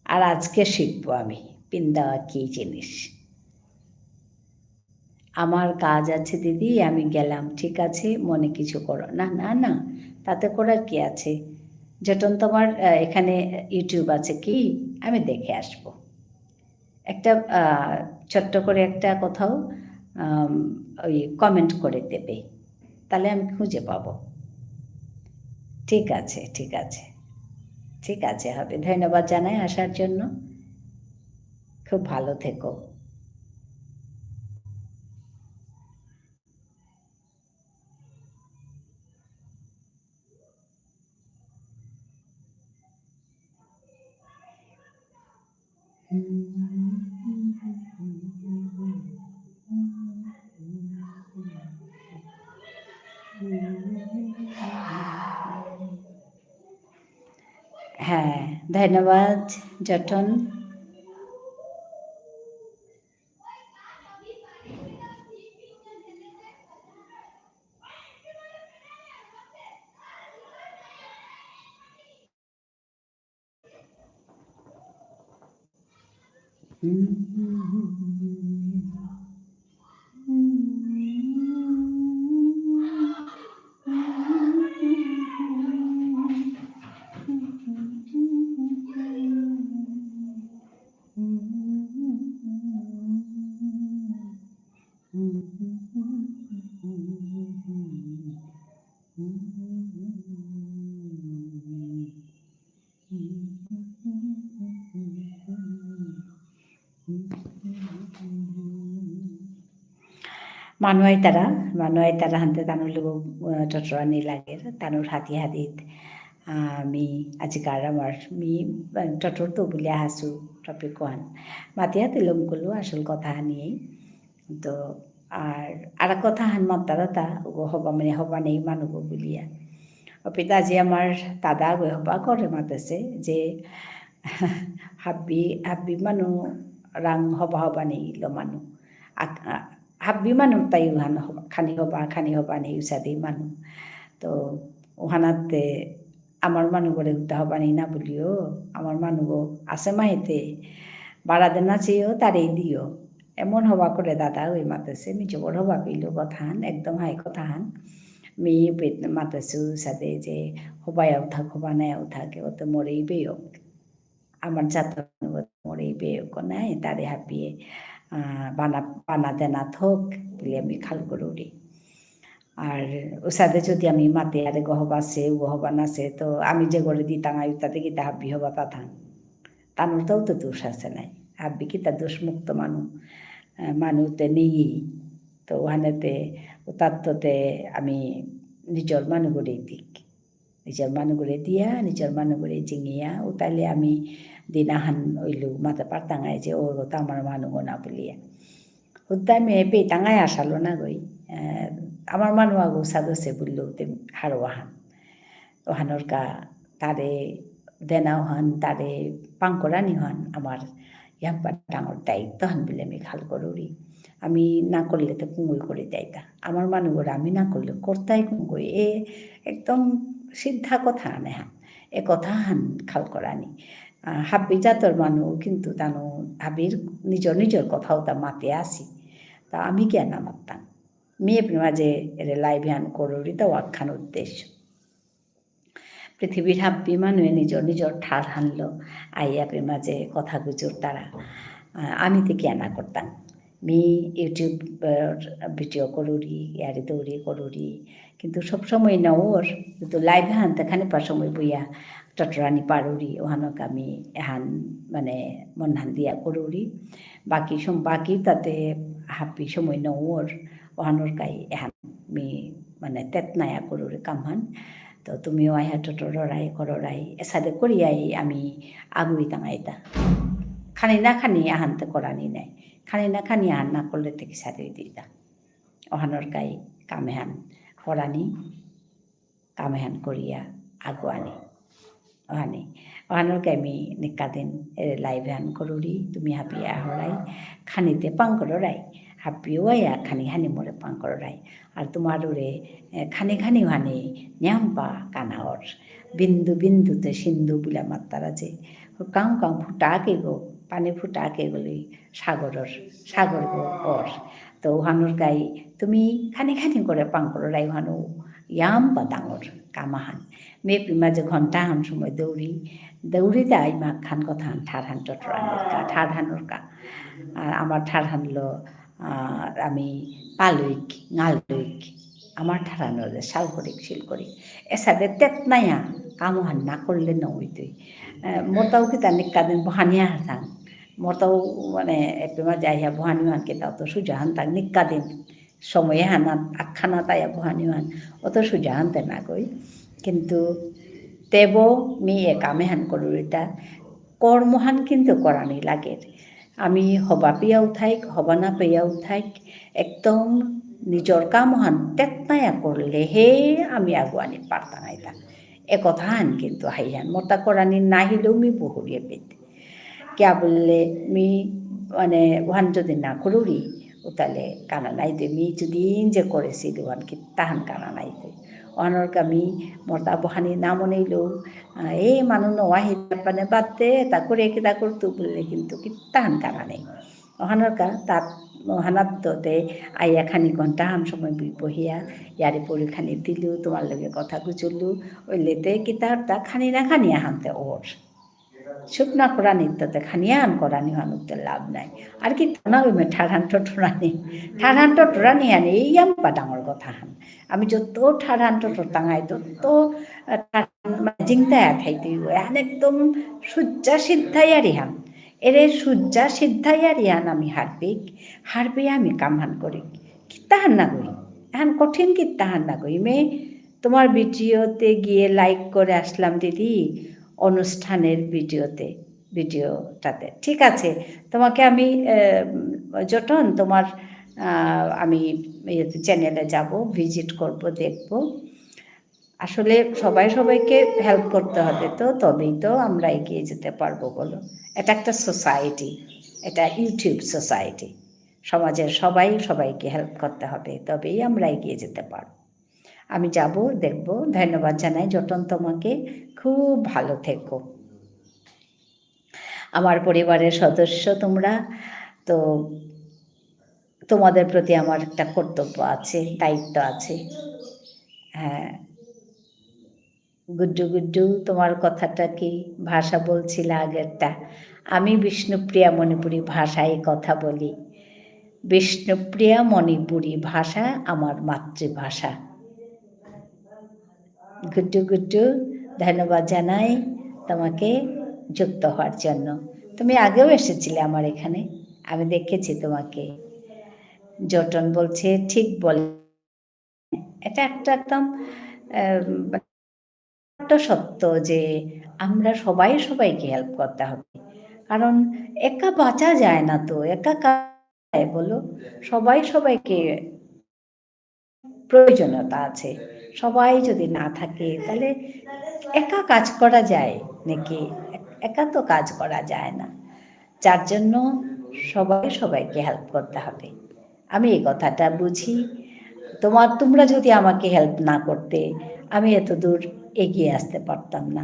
আর আজকে শিখবো আমি পিন দেওয়া কী জিনিস। আমার কাজ আছে দিদি, আমি গেলাম, ঠিক আছে, মনে কিছু করো না। না না, তাতে করার কি আছে? জটন, তোমার এখানে ইউটিউব আছে কি? আমি দেখে আসব। একটা ছোট্ট করে একটা কোথাও ওই কমেন্ট করে দেবে, তাহলে আমি খুঁজে পাবো। ঠিক আছে, ঠিক আছে, ঠিক আছে, হবে। ধন্যবাদ জানাই আসার জন্য। খুব ভালো থেকো। হ্যাঁ, ধন্যবাদ জটন। Manuai tara hante tanur lugu totorani lager tanur hati hadit mi ajikar amar mi totor to bulia hasu topic one matia tilum kulu আসল কথা নিয়ে তো আর কথা হান মাতারতা গো হবা মানে হবা নেই মানুষ বুলিয়া পিতাজি আমার দাদা গো হবা করে মাতেছে যে হাব্বি হাব্বি মানু রাং হবা হবা নেই লো মানু habbi manu tayo khani hoba ni usadi manu তো ওহানাতে আমার মানু করে উঠতে হবানি না বলিও আমার মানু গো আছে মাহিতে বাড়া দেন নাচিও তারেই দিও এমন হবা করে দাদা ওই মাতেছে মি জবর হবা কইল কথান একদম হাই কথান মি মাতেছে সাথে যে হবাই উঠা হবা নাই উঠাকে ও তো মরেই বেও আমার জাত মরেই বেও নাই তারে হাবিয়ে বানা দেনা থোক বলে আমি খাল করুরি আর ওসাদে যদি আমি মাতে আরে গহবা আছে গহবা নাছে তো আমি যে করে দি তাঙাই তাতে কি তা হাব্বি হবা তা থাং তানুরটাও তো দোষ আছে নাই হাব্বি কি তা দোষ মুক্ত মানুতে নেই তো ওখানেতে তাত্ত্বতে আমি নিজের মানুগুড়ি দিক নিজের মানুগুড়ি দিয়া নিজের মানুগুড়ি জিঙিয়া ও তাইলে আমি দিনাহান ওইলু মাথা পারতাঙাই যে ও তো আমার মানুষ না বলিয়া Utai me pe tangai asalo na goi. Amar manu agu sado se bullo te haroahan. Ohanor ka tare denau han tare pangkorani han আমার ইয়াম্পা ডাঙর দায়িত্ব হান বলে আমি খাল করুরি আমি না করলে তো কুঙ্গুই করে দেয়তা আমার মানুষ আমি না করলে কর্তাই কুঙ্গুই এ একদম সিদ্ধা কথা আনে হান এ কথা হান খাল করানি হাব্বি জাতর মানুষ কিন্তু তানো হাবির নিজর নিজর কথাও তা মাতে আসি তা আমি কেন মারতাম মেয়ে মাঝে এর লাইভ হ্যান করুরি তো আখ্যান উদ্দেশ্য পৃথিবীর হাব্বি মানুহে নিজর নিজর ঠার হানলো আইয়াপে মাঝে কথা গুজর তারা আমি তো কেনা করতাম মি ইউটিউব ভিডিও করুরি ইয়ারে দৌড়ি করুরি কিন্তু সবসময় না ওর কিন্তু লাইভ হান তেখানে পা সময় বইয়া টটরানি পারুরি ওহানক আমি এহান মানে মন হান দিয়া করুরি বাকি তাতে হাব্বি সময় না ওর ওহানোর গাই এহান মি মানে তেতনায়া করুরি কামহান তো তুমিও আইহা টটরাই কররাই এসাদে করিয়াই আমি আগুই তাঙাইতা খানি না খানি আহানতে করানি নাই খানি না খানি আহান না করলে থেকে সারি দিতা ওহানোর গাই কামেহান করানি কামেহান করিয়া আগুয়ানি ওহানি ওহানোর গাই আমি নিকাদিন লাইভ হান করুরি তুমি হাপিয়া হরাই খানিতে পাং কররাই হাপিও আয়া খানি হানি মোরে পাং কররাই আর তোমার ওরে খানি খানি হানি ন্যাম্পা কানাওর বিন্দু বিন্দুতে সিন্ধু বিলা মাত্তারা যে কাউ কাউ ফুটাকে গো পানি ফুটাকে গলি সাগর গো ওর তো ওহানোর গাই তুমি খানি খানি করে পাং কররাই ওহানো ইয়াম্পা ডাঙর কামাহান মেপি মাঝে ঘন্টা হান সময় দৌড়ি যাই মা খান কথা হান ঠার হান ঠার হানোর কা আর আমার ঠার হানলো আমি পালুইক নালুইক আমার ঠারানো শাল করিক শিল করি এসাদে তেতনায়া কামহান না করলে নই তুই মোরতাও কি তার নিকাদিন বহানিয়া হাতাং মোরতাও মানে এপেমা যাইয়া বহানিওয়ান কে তাও তো সুজাহান তাক নিকাদিন সময়ে হানা আখ্যানা তাইয়া বহানিওয়ান অত সুজাহান তে না কই কিন্তু তেব মেয়ে কামে হান করুর এটা কর্মহান কিন্তু করানি লাগে আমি হবা পেয়াও থাইক হবা না পেয়াও থাইক একদম নিজর কামহান তেতনায়া করলে হে আমি আগুয়ানি পারতাম আইতা এ কথা হান কিন্তু হাইহান মোটা করানি না হিলেও মি বহুরিয়ে পেতে क्या বললে মি মানে ওহান যদি না করুরি ও তাহলে কানা নাই দে মি যদিন যে করেছি ওহান কি তাহান কানা নাই দে ওহানোর আমি মোটা বহানি না মনেইলেও এই মানুষ নোয়াহি মানে বাদ দে তা করে কি তা করতু বললে কিন্তু কি তাহান কানা নেই ওহানোর তাত হানাত্ততে আইয়া খানি ঘন্টা হান সময় বহিয়া ইয়ারে পরীক্ষানি দিলু তোমার লগে কথা গুজলু ওই লেতে কি তা খানি না খানি আহানতে ওর শুকনা করানি তাতে খানিয়ান করানি হানুতে লাভ নাই আর কি না ওই ঠাড়ান টটরানি আনি এই আম্পা ডাঙর কথা হান আমি যত ঠাড়ান টটর টাঙাই তত জিংতায়া খাইতে এখন একদম সূর্যা সিদ্ধাইয়ারি হান এরে সূর্যা সিদ্ধাইয়ারি হান আমি হারবি আমি কামহান করি কিত্তাহান না কই এখন কঠিন কিত্তাহান না কই মে তোমার ভিডিওতে গিয়ে লাইক করে আসলাম দিদি অনুষ্ঠানের ভিডিওটাতে ঠিক আছে তোমাকে আমি যখন তোমার আমি চ্যানেলে যাব ভিজিট করব দেখব আসলে সবাইকে হেল্প করতে হবে তো তবেই তো আমরা এগিয়ে যেতে পারবো বলো এটা একটা সোসাইটি এটা ইউটিউব সোসাইটি সমাজের সবাইকে হেল্প করতে হবে তবেই আমরা এগিয়ে যেতে পারবো আমি যাব দেখব ধন্যবাদ জানাই যতন তোমাকে খুব ভালো থেকো আমার পরিবারের সদস্য তোমরা তো তোমাদের প্রতি আমার একটা কর্তব্য আছে দায়িত্ব আছে হ্যাঁ গুড্ডু তোমার কথাটা কি ভাষা বলছিলে আগেরটা আমি বিষ্ণুপ্রিয়া মণিপুরী ভাষায় কথা বলি বিষ্ণুপ্রিয়া মণিপুরী ভাষা আমার মাতৃভাষা গুড্ডু ধন্যবাদ জানাই তোমাকে যুক্ত হওয়ার জন্য তুমি আগেও এসেছিলে আমার এখানে আমি দেখেছি তোমাকে জটন বলছে ঠিক বলে এটা একটা একদম সত্য যে আমরা সবাইকে হেল্প করতে হবে কারণ একা বাঁচা যায় না তো একা যায় বলো? সবাই সবাইকে প্রয়োজনীয়তা আছে। সবাই যদি না থাকে তাহলে একা কাজ করা যায় নাকি? একা তো কাজ করা যায় না। যার জন্য সবাই সবাইকে হেল্প করতে হবে। আমি এই কথাটা বুঝি। তোমরা যদি আমাকে হেল্প না করতে আমি এত দূর এগিয়ে আসতে পারতাম না।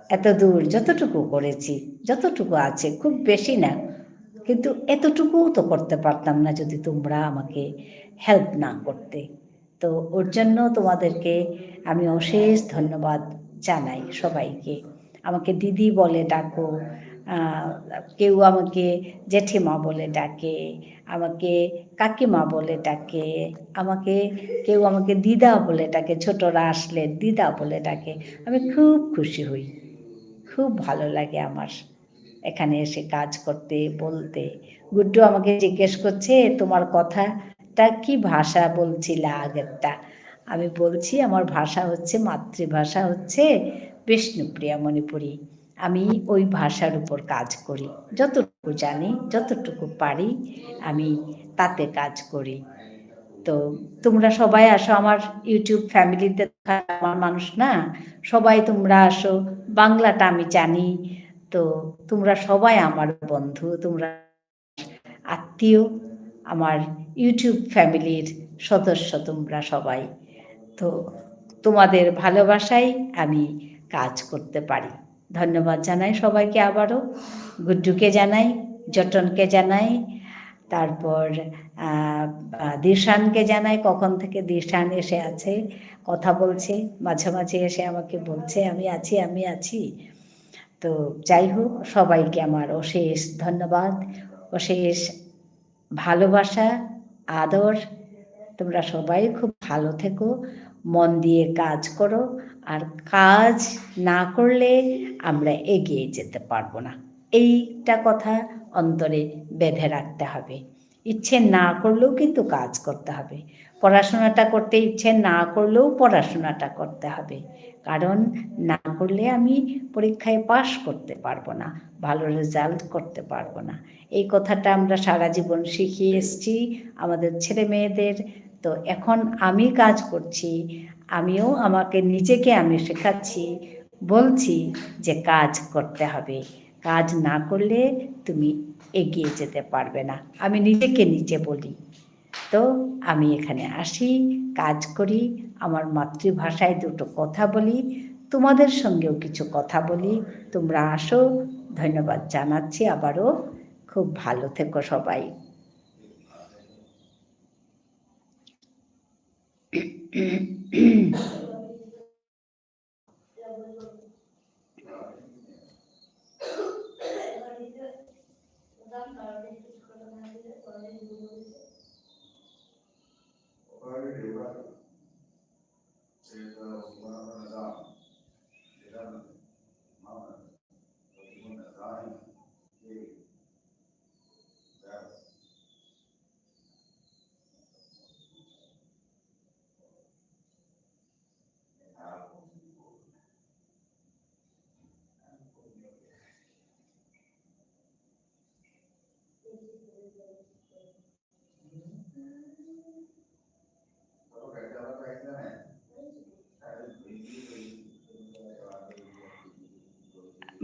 এত দূর যতটুকু করেছি, যতটুকু আছে, খুব বেশি না, কিন্তু এতটুকুও তো করতে পারতাম না যদি তোমরা আমাকে হেল্প না করতে। তো ওর জন্য তোমাদেরকে আমি অশেষ ধন্যবাদ জানাই সবাইকে। আমাকে দিদি বলে ডাকো, কেউ আমাকে জেঠিমা বলে ডাকে, আমাকে কাকিমা বলে ডাকে, কেউ আমাকে দিদা বলে ডাকে, ছোটরা আসলে দিদা বলে ডাকে। আমি খুব খুশি হই, খুব ভালো লাগে আমার এখানে এসে কাজ করতে, বলতে। গুড্ডু আমাকে জিজ্ঞেস করছে তোমার কথাটা কি ভাষা বলছিলা আগেরটা? আমি বলছি আমার ভাষা হচ্ছে, মাতৃভাষা হচ্ছে বিষ্ণুপ্রিয়া মণিপুরী। আমি ওই ভাষার উপর কাজ করি, যতটুকু জানি, যতটুকু পারি আমি তাতে কাজ করি। তো তোমরা সবাই আসো আমার ইউটিউব ফ্যামিলিতে, আমার মানুষ না, সবাই তোমরা আসো। বাংলাটা আমি জানি, তো তোমরা সবাই আমার বন্ধু, তোমরা আত্মীয়, আমার ইউটিউব ফ্যামিলির সদস্য তোমরা সবাই। তো তোমাদের ভালোবাসায় আমি কাজ করতে পারি। ধন্যবাদ জানাই সবাইকে আবারও। গুড্ডুকে জানাই, জটনকে জানাই, তারপর দিশানকে জানাই। কখন থেকে দিশান এসে আছে, কথা বলছে, মাঝে মাঝে এসে আমাকে বলছে আমি আছি, আমি আছি। তো যাই হোক, সবাইকে আমার অশেষ ধন্যবাদ, অশেষ ভালোবাসা, আদর। তোমরা সবাই খুব ভালো থেকো, মন দিয়ে কাজ করো। আর কাজ না করলে আমরা এগিয়ে যেতে পারবো না, এইটা কথা অন্তরে বেঁধে রাখতে হবে। ইচ্ছে না করলেও কিন্তু কাজ করতে হবে। পড়াশোনাটা করতে ইচ্ছে না করলেও পড়াশোনাটা করতে হবে, কারণ না করলে আমি পরীক্ষায় পাশ করতে পারবো না, ভালো রেজাল্ট করতে পারবো না। এই কথাটা আমরা সারা জীবন শিখিয়ে এসেছি আমাদের ছেলে মেয়েদের। তো এখন আমি কাজ করছি, আমিও আমাকে নিজেকে আমি শেখাচ্ছি, বলছি যে কাজ করতে হবে। কাজ না করলে তুমি এগিয়ে যেতে পারবে না, আমি নিজেকে নিজে বলি। তো আমি এখানে আসি, কাজ করি, আমার মাতৃভাষায় দুটো কথা বলি, তোমাদের সঙ্গেও কিছু কথা বলি। তোমরা আসো, ধন্যবাদ জানাচ্ছি আবারও। খুব ভালো থেকো সবাই।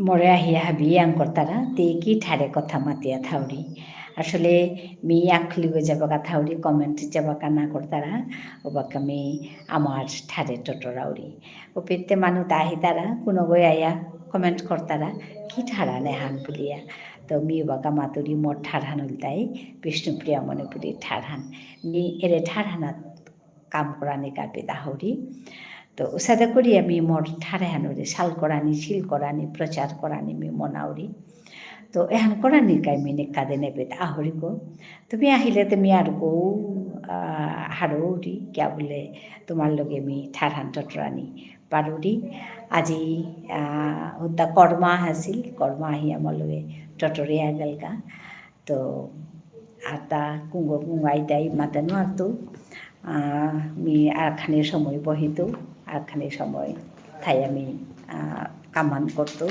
मोरे आहिया हबी अंकरतारा तेकी ठारे कथा मातिया थाउरी আসলে মি আখলিগো যাবাকা থাউরি কমেন্ট যাবাকা না করতারা ওবাকা মি আমার ঠারে টটরাউরি ও পেতে মানু তাহি তারা কোনো গই আয়া কমেন্ট করতারা কি ঠাড়া নেহান বলিয়া। তো মি ওবাকা মাতুরি মোর ঠাড়ান উল্টাই বিষ্ণুপ্রিয়া মণিপুরি ঠাড়ান মি এরে ঠাড়ানা কাম করানি কাপে দাহরি। তো সাদা করি আমি মোর ঠাড়ে হানুরে শাল করানি শিল করানি প্রচার করানি মি মনাউরি। তো এহান করানি কাই মিনে কাদে নেবে আহরি গো তুমি আহিলে তুমি আর গো হারৌরি ক্যা বলে তোমার লগে মি ঠাড়ান টটরানি পারুরি। আজি হুদ্দা কর্মা হাসিল কর্মা আহি আমার লগে টটরে আগলগা। তো আতা কুঙ্গো কুঙ্গাই দাই মাতানো আর তো মি আরখানে সময় বহিত আরখানে সময় থাই আমি কামান করতো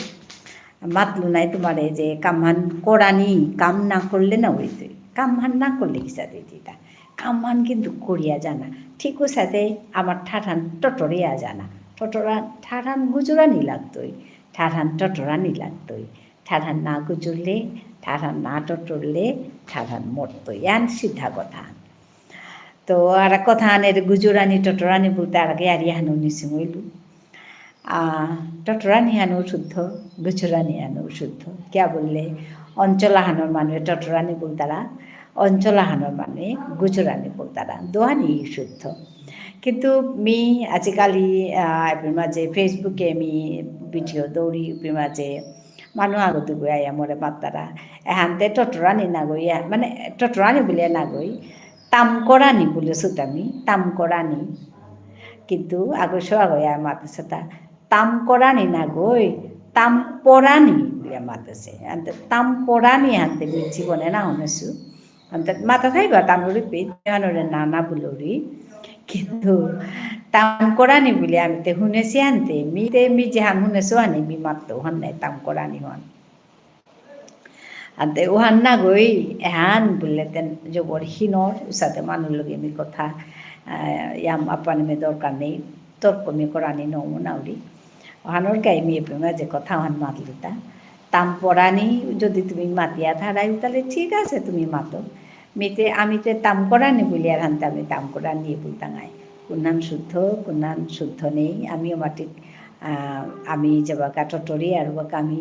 মাতলু নাই তোমারে যে কামান করানি কাম না করলে না হইতে কামহান না করলে ইসাদে দিতা কামহান কিন্তু করিয়া জানা ঠিকও সাথে আমার ঠাঠান টটরিয়া জানা টটরা ঠাঠান গুজরানি লাগতোই ঠাঠান টটরানি লাগতোই ঠাঠান না গুজরলে ঠাঠান না টটরলে ঠাঠান মরতোই এন সিদ্ধা কথা তো আর কথা আনের গুজরানি টটরানি বলতে আর আগে আর ইহানো নিছি হইলু টটরানি হানো শুদ্ধ গুজরানি হানো শুদ্ধ কিয়া বললে অঞ্চলাহানোর মানে টটরানি বলতারা অঞ্চলাহানোর মানে গুজরানি বলতারা দোহানি শুদ্ধ কিন্তু মি আজিকালি মাঝে ফেসবুকে মি ভিডিও দৌড়ি মাঝে মানুহ আগতে গৈ আয়া মরে মাতারা এহানতে টটরানি না গই মানে টটরানি বলে না গই তামকরানি বলেছো আমি তামকরানি কিন্তু আগসো আগয়া মাতেছে তা তামকরানি না গই তামপরানি বলে মাতেছে তামপরানি হানতে জীবনে না শুনেছো মাথা থাইবা তানুরি পেট নানা বুলরি কিন্তু তামকরানি বলে আমি তো শুনেছি আনতে মি যেহান শুনেছো আনি মি মাত্র হন নাই তামকরানি হন আনতে ওহান না গই এহান বললে তেন জবর হিনর উসাতে মানুষ লগে মি কথা ইয়াম আপানি মে দরকার নেই তর্ক মি করানি নমো নাউরি ওহানোর গাই মি যে কথা ওহান মাতলিতা তামপরানি যদি তুমি মাতিয়া ধারাই তাহলে ঠিক আছে তুমি মাতো মিতে আমি তো তামকরানি বলি আর হানতে আমি তামকরানি বলতাঙাই কোনান শুদ্ধ নেই আমিও মাটি আমি যাবাকা টটরিয়ার বাকা আমি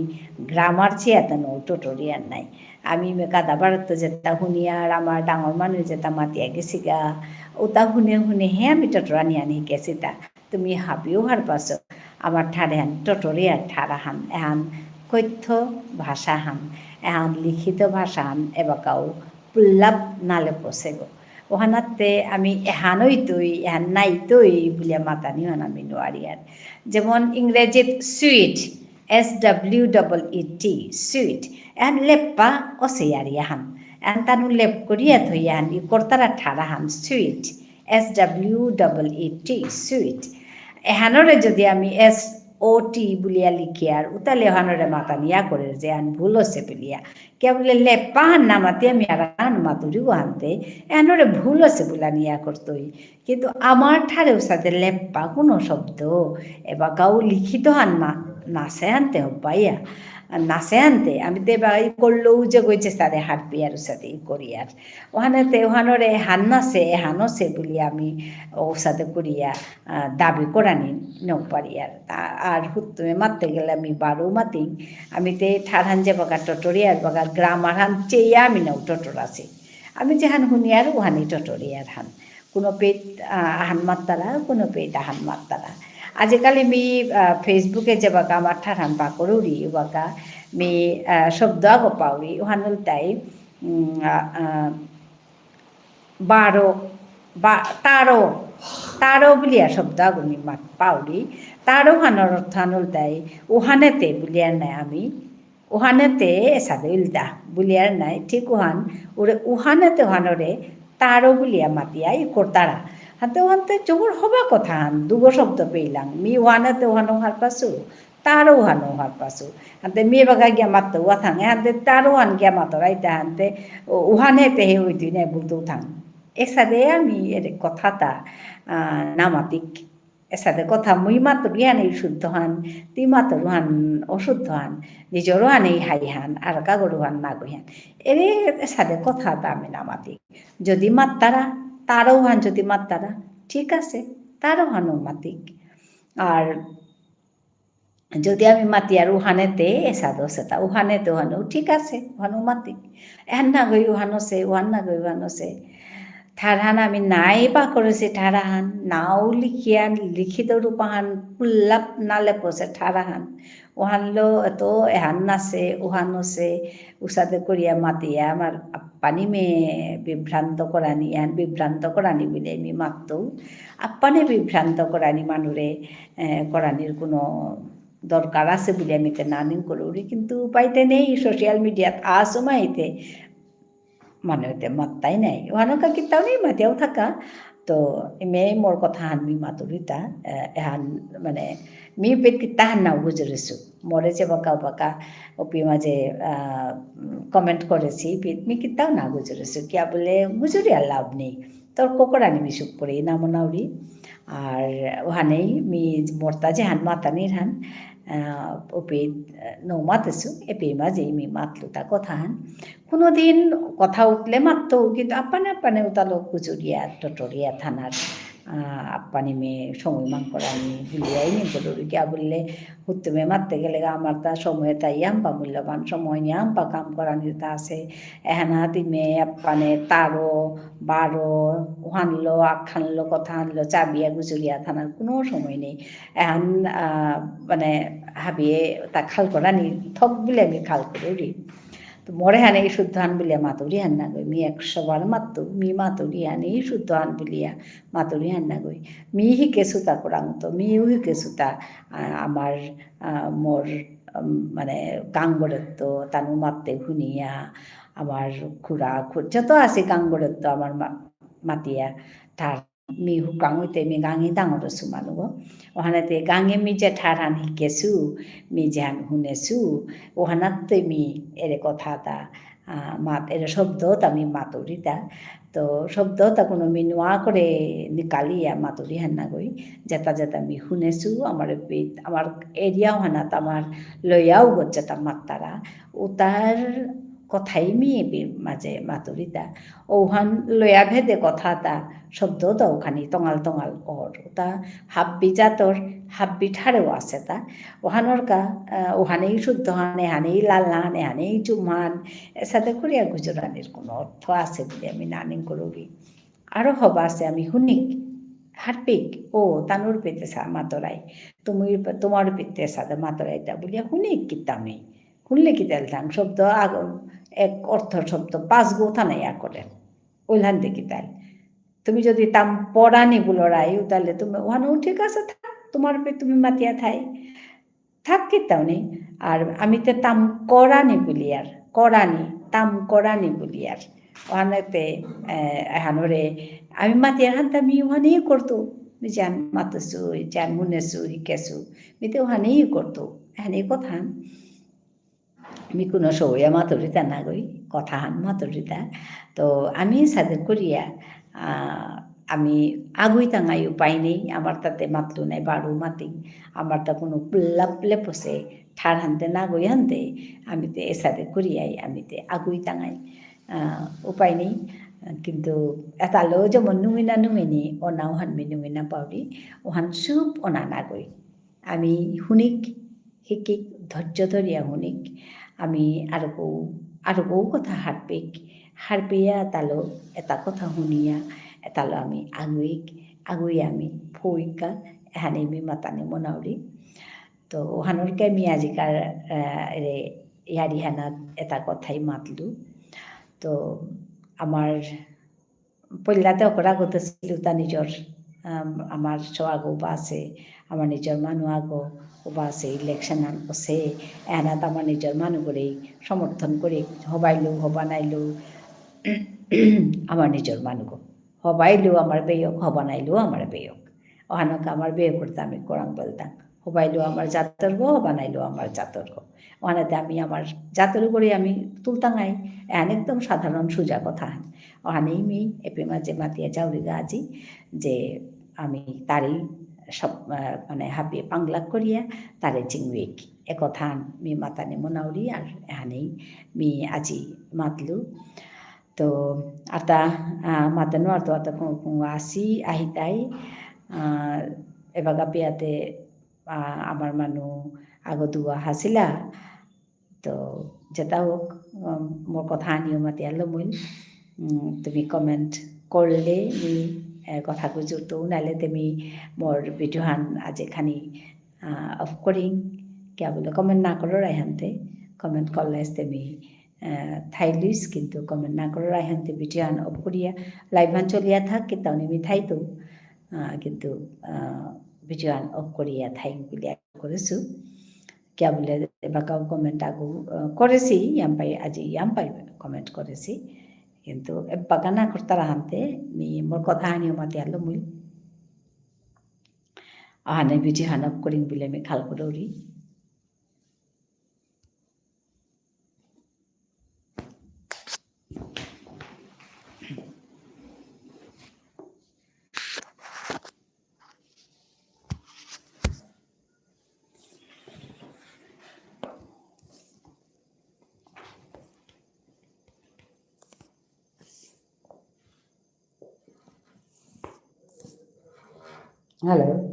গ্রামার চেয়াতানো টটরিয়ার নাই আমি কাদা বাড়াতো যেটা শুনি আর আমার ডাঙর মানুষ যেটা মাতিয়া গেছি গা ওটা শুনে হে আমি টটরানি আনি গেছি তা তুমি হাবিও হার পাছ আমার ঠাড়ে হান টটরিয়ার ঠাড়া হান এহান কথ্য ভাষা হান এহান লিখিত ভাষা হান এবাকাও পুল্লাপ নালে পচে গো ওহানাতে আমি এহানই তৈ এহান নাই তৈ বলে মাতানি হন আমি নোৱাৰি আর যেমন ইংরেজিত সুইট SWEET সুইট এহান লেপ্পা অসে আর এহান এহান তানু লেপ করিয়া থই এহান ই কর্তারা ঠাড়া হান সুইট SWEET সুইট এহানরে যদি আমি SOT বুলিয়া লিখি আর উতালে ওহানরে মাতানিয়া করে যে আন ভুল হচ্ছে পেলিয়া কে বলে লেপ্পা হান না মাতি আমি আর আন মাতুরি হানতে এহানরে ভুল হচ্ছে বলা নিয়া করতই কিন্তু আমার ঠারেও সাথে লেপ্পা কোনো শব্দ এবার গাও লিখিত হান নাচে আনতে হবাইয়া নাচে আনতে আমি তো এবার করলেও যে গইছে তারে হাঁটবি আর সাথে করি আর ওখানেতে ওখানরে হান হানছে বলি আমি ওর সাথে করিয়া দাবি করানি নৌ পারি আর হুত্তমে মারতে গেলে আমি বারো মাতি আমি তো ঠাড়ান যে বাগা টটরিয়ার বাগা গ্রামার হান চেয়ে আমি নৌ টটর আছে আমি যেহান শুনি আর ওহানি টটরিয়ার হান কোনো পেট আহান মাত্তারা কোনো পেট আহান মাত্তারা আজিকালি মি ফেসবুকে যে বাগা আমার ঠাড়ান পাকড়ি বাগা মি শব্দ আগো পাউরি ওহানুল তাই 12 বুলিয়া শব্দ আগো মি মাত পাউরি তারও হানোর অর্থ আনুল তাই ওহানেতে বুলিয়ার নাই আমি ওহানেতে সাদে উল্টা বুলিয়ার নাই ঠিক ওহান ওরে ওহানেতে ওহানরে তারও বুলিয়া মাতিয়া ই কর্তারা হাতে ওহানতে জোর হবা কথা হান দুগো শব্দ পেইলাম মি ওহানেতে ওহানো হার পাসু তারও ওহানো হার পাসু হাতে মেয়ে বাগা গিয়া মারতো ওয়া থাঙে হাতে তারও হান গিয়া মাতরাইতে হানতে ওহানেতে হে ওই দিনে বলতেও থাং এসাদে আমি এর কথাটা নামাতিক এসাদে কথা মুই মাতরি হান এই শুদ্ধ হান তুই মাতরু হান অশুদ্ধ হান নিজেরও হান এই হাই হান আর কাগরু হান না গইহান এরে এসাদে কথাটা আমি নামাতিক যদি মাত্তারা তারও হান যদি মাত্তারা ঠিক আছে তারও হানও মাতিক আর যদি আমি মাতি আর উহানেতে এসাদো সেটা উহানেতে ওহানো ঠিক আছে ওহানো মাতিক এহান না গই উহানোছে ওহান না গই উহানোছে ঠাড়াহান আমি নাই পা করেছি ঠাড়াহান নাও লিখিয়ান লিখিত রূপাহান পুল্লাপ নালে পছে ঠাড়াহান ওহানলো এত এহান নাচে উহানোছে উসাদে করিয়া মাতিয়া আমার আপ্পানি মেয়ে বিভ্রান্ত করানি এহান বিভ্রান্ত করানি বলে আমি মাততেও আপ্পানে বিভ্রান্ত করানি মানুরে করানির কোনো দরকার আছে বলে আমি তো নানি করি কিন্তু উপায়তে নেই সোশ্যাল মিডিয়াত আসমাইতে মানে হইতে মাত্তাই নাই ওহানোকা কিতাও নেই মাতিয়াও থাকা তো এমে মোর কথা হানমি মাতুরিতা এহান মানে मी पेट किता हान्ना गुजरेछु মরে যে বাঁকা বাঁকা ওপি মাঝে কমেন্ট করেছি মি কিতাও না গুজরেছো কিয়া বলে গুজরি আর লাভ নেই তর্ক করা নিমি সুখ পড়ে নামনাউরি আর ওহানেই মি মরতা যে হান মাতানির হান ওপি নৌ মাতেছো এপি মাঝে মি মাতলু তা কথা হান কোনোদিন কথা উঠলে মারতো কিন্তু আপানে আপানে উতালো গুজরিয়া টটরিয়া থানার আপ্পানি মেয়ে সময় মান করানি ভুলিয়াই নি বলি গিয়া বললে হুত্তুমে মারতে গেলে আমার তা সময় তাই আম্পা মূল্যবান সময় নিয়ে আম্পা কাম করানি তা আছে এহানা তিমে আপ্পানে তারো বারো হানলো আখানলো কথা আনলো চাবিয়া গুজরিয়া থানার কোনো সময় নেই এহান মানে হাবিয়ে তা খাল করানি থক বলে আমি খাল করি তো মরে হানে শুদ্ধ হান বলিয়া মাতুরি হান না গই মি 100 বার মাতু মি মাতুরি হানি শুদ্ধ হান বলিয়া মাতুরি হান না গই মি হিকে সুতা করাংতো মি হিকে সুতা আমার মোর মানে গাঙ্গরত্ব তানু মারতে শুনিয়া আমার খুড়া যত আছে গাঙ্গরত্ব আমার মাতিয়া তার মি হুকাং হইতে মি গাঙি ডাঙরছো মানুহ ওহানাতে গাঙে মি যে ঠারান শিকেছো মি যেহান শুনেছো ওহানাতে মি এরে কথা তা মাত এর শব্দত আমি মাতুরিতা তো শব্দতা কোনো মি নোয়া করে নিকালিয়া মাতুরি হান্না গই যেটা যেটা মি শুনেছো আমার পেট আমার এরিয়াও হানাত আমার লইয়াও গজ্জাতা মাত্তারা ও তার কথাই মি মাঝে মাতুরিতা ওহান লয়া ভেদে কথা তা শব্দ তা ওখানে টঙাল টঙাল অর ওটা হাব্বি জাতর হাব্বি ঠারেও আছে তা ওহানোর কা ওহানেই শুদ্ধ হানে হানেই লাল হানে হানেই চুমহান সাথে করিয়া গুজরানির কোনো অর্থ আছে বলে আমি নানি করি আরও হবা আছে আমি শুনিক হারপিক ও তানুর পেতে সা মাতরাই তুমি তোমার পেতে সাদা মাতরাইটা বলিয়া শুনিক কিতামি শুনলে কি তেলতাম শব্দ এক অর্থ শব্দ 5 গোথা নাই করে ওইখান থেকে তাই তুমি যদি তাম পড়ানি বুলরাই তাহলে তুমি ওখানেও ঠিক আছে থাক তোমার তুমি মাতিয়া থাক কিতাও নেই আর আমি তো তাম করানি বলি আর করানি তাম করানি বলি আর ওখানেতে হানরে আমি মাতিয়ার হান আমি ওখানেই করতো জান মাতছো জান মুনেছো শিকেছো মিতে ওখানেই করতো এখানেই কথা আমি কোনো সৌয়া মাতুরিতা না গই কথা হান মাতুরিতা তো আমি সাদের করিয়া আমি আগুই তাঙাই উপায় নেই আমার তাতে মাতলু নাই বারো মাতি আমার তা কোনো প্লাপলে পসে ঠার হানতে না গই হানতে আমি তো এসাদে করিয়াই আমি তে আগুই তাঙাই উপায় নেই কিন্তু এতালো যেমন নুমিনা নুমিনি ওনাও হানমি নুমিনা পাউরি ওহান সুপ ওনা না গই আমি শুনিক শিকিক ধৈর্য ধরিয়া শুনিক আমি আৰু বৌ কথা হাৰপেয়া তালো এটা কথা শুনিয়া এতালো আমি আগুই আমি ফৈকা এহানে মি মাতানি মনাউরি তো ওহানরকে আমি আজিকার ইয়ারি হানাত এটা কথাই মাতলু তো আমার পল্লাতে অকরা গতেছিল তা নিজর আমার সোয়াগো বা আছে আমার নিজের মানুষ আগো বা আছে ইলেকশন আছে এনাত আমার নিজের মানুষ করে সমর্থন করে হবাইলো হবানাইলো আমার নিজের মানুষ হবাইলো আমার বেয়ক হবানাইলো আমার বেয়ক ওহানক আমার বেয় করতে আমি কোরআন বলতাম হবাইলো আমার জাতর গো হবানাইলো আমার জাতর গো ওখানেতে আমি আমার জাতর করে আমি তুলতাঙাই এন একদম সাধারণ সোজা কথা ওখানেই মি এপে মাঝে মাতিয়া চাউরি গাজি যে আমি তারই সব মানে হাবিয়ে পাংলাক করিয়া তারে চিংউইক একথা মি মাতানি মনাউরি আর এহানেই মি আজি মাতলু তো আতা মাতানো আর তো আতা আসি আহিতাই এবাগা পেয়াতে আমার মানুষ আগতুয়া হাসিলা তো যেটা হোক মোর কথা আনিও মাতি আলো মই তুমি কমেন্ট করলে মি কথা গুজরতো নাইলে তুমি মোর ভিডিও হান আজি খানি অফ করিং কিয়া বলে কমেন্ট না করো রাইহানতে কমেন্ট করলে তুমি থাইলিস কিন্তু কমেন্ট না করো রাইহানতে ভিডিও হান অফ করিয়া লাইভ হান চলিয়া থাক কিন্তু মি থাইতো কিন্তু ভিডিও হান অফ করিয়া থাইং বলে করেছো কিয়া বলে এবাকাও কমেন্ট আগু করেছি ইয়াম্পাই আজি ইয়াম্পাই কমেন্ট করেছি কিন্তু এবাকা না করতারা হানতে মি মোর কথা আনিও মাতি আলো মুই ahane biti hanap koring bile me khal korori hello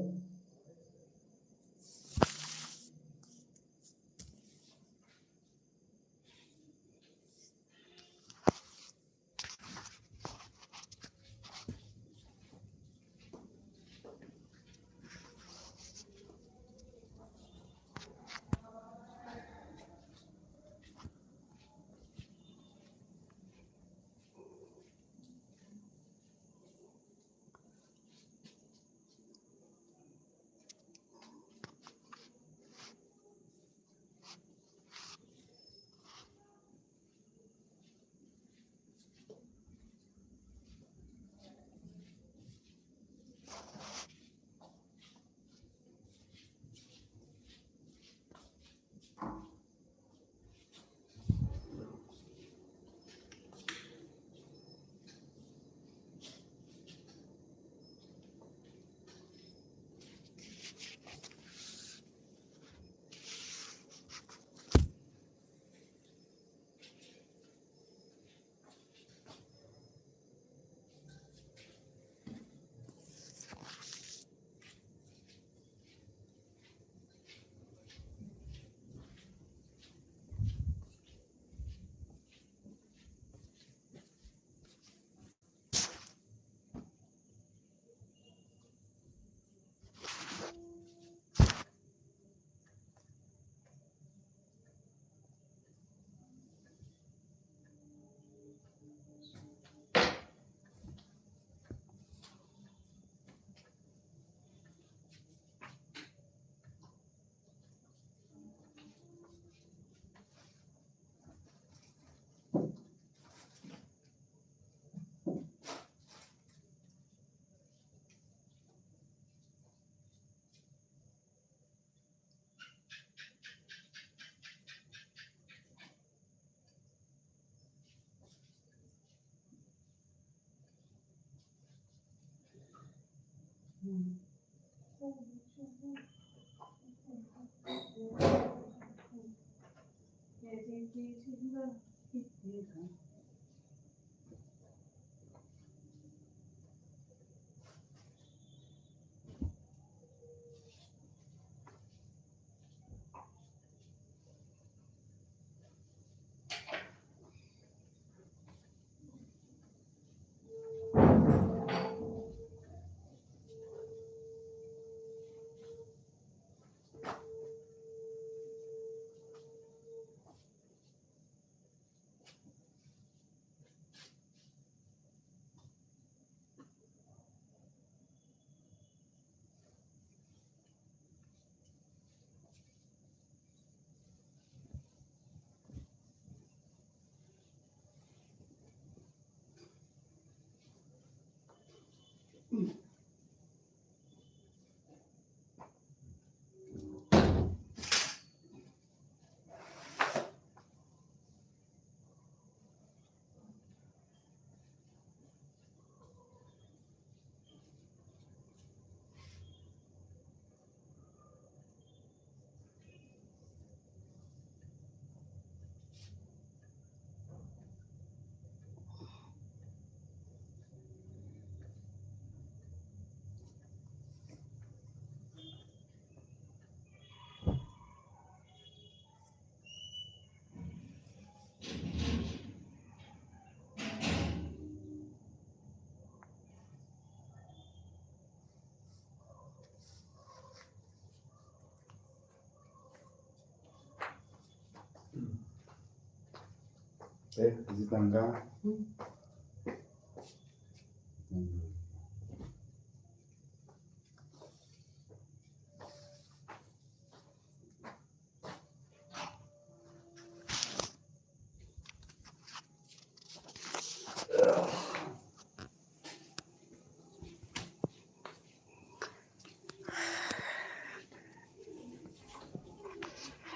Di tangga.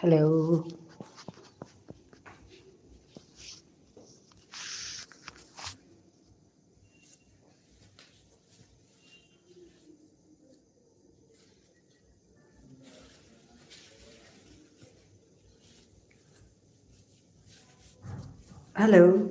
Hello. Hello.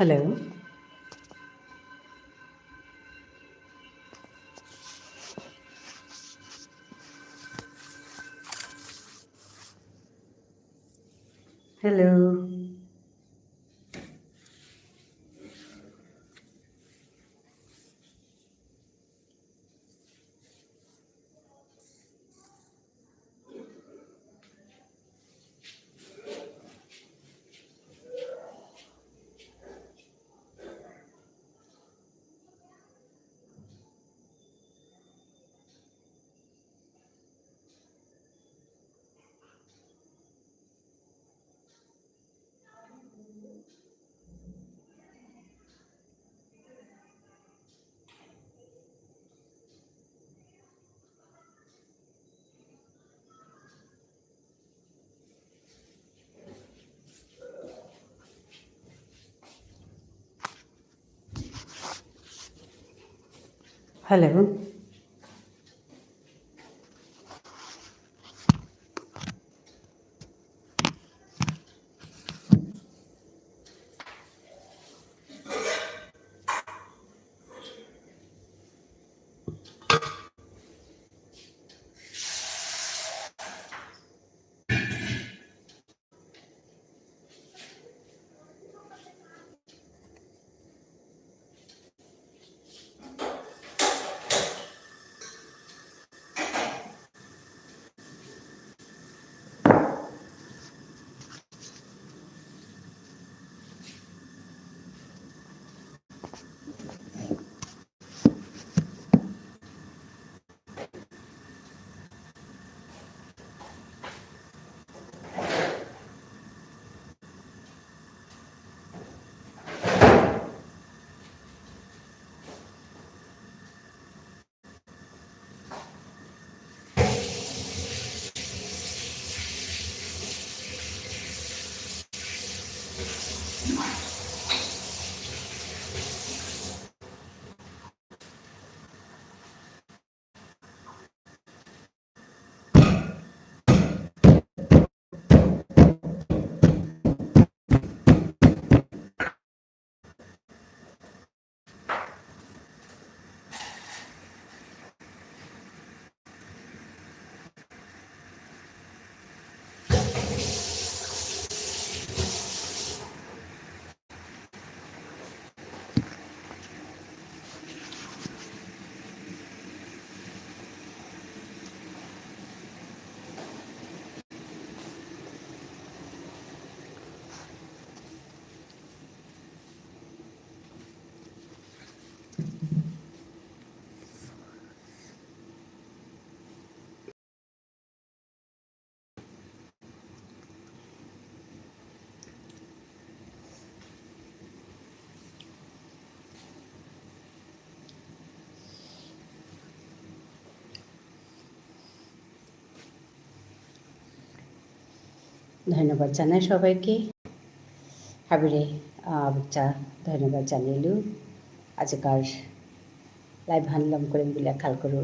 Hello. Hello. Hello. ধন্যবাদ জানাই সবাইকে হাবিৰে বাচ্চা ধন্যবাদ জানিলোঁ আজিকাৰ লাইভ হানলম কৰিম বুলি আশা কৰোঁ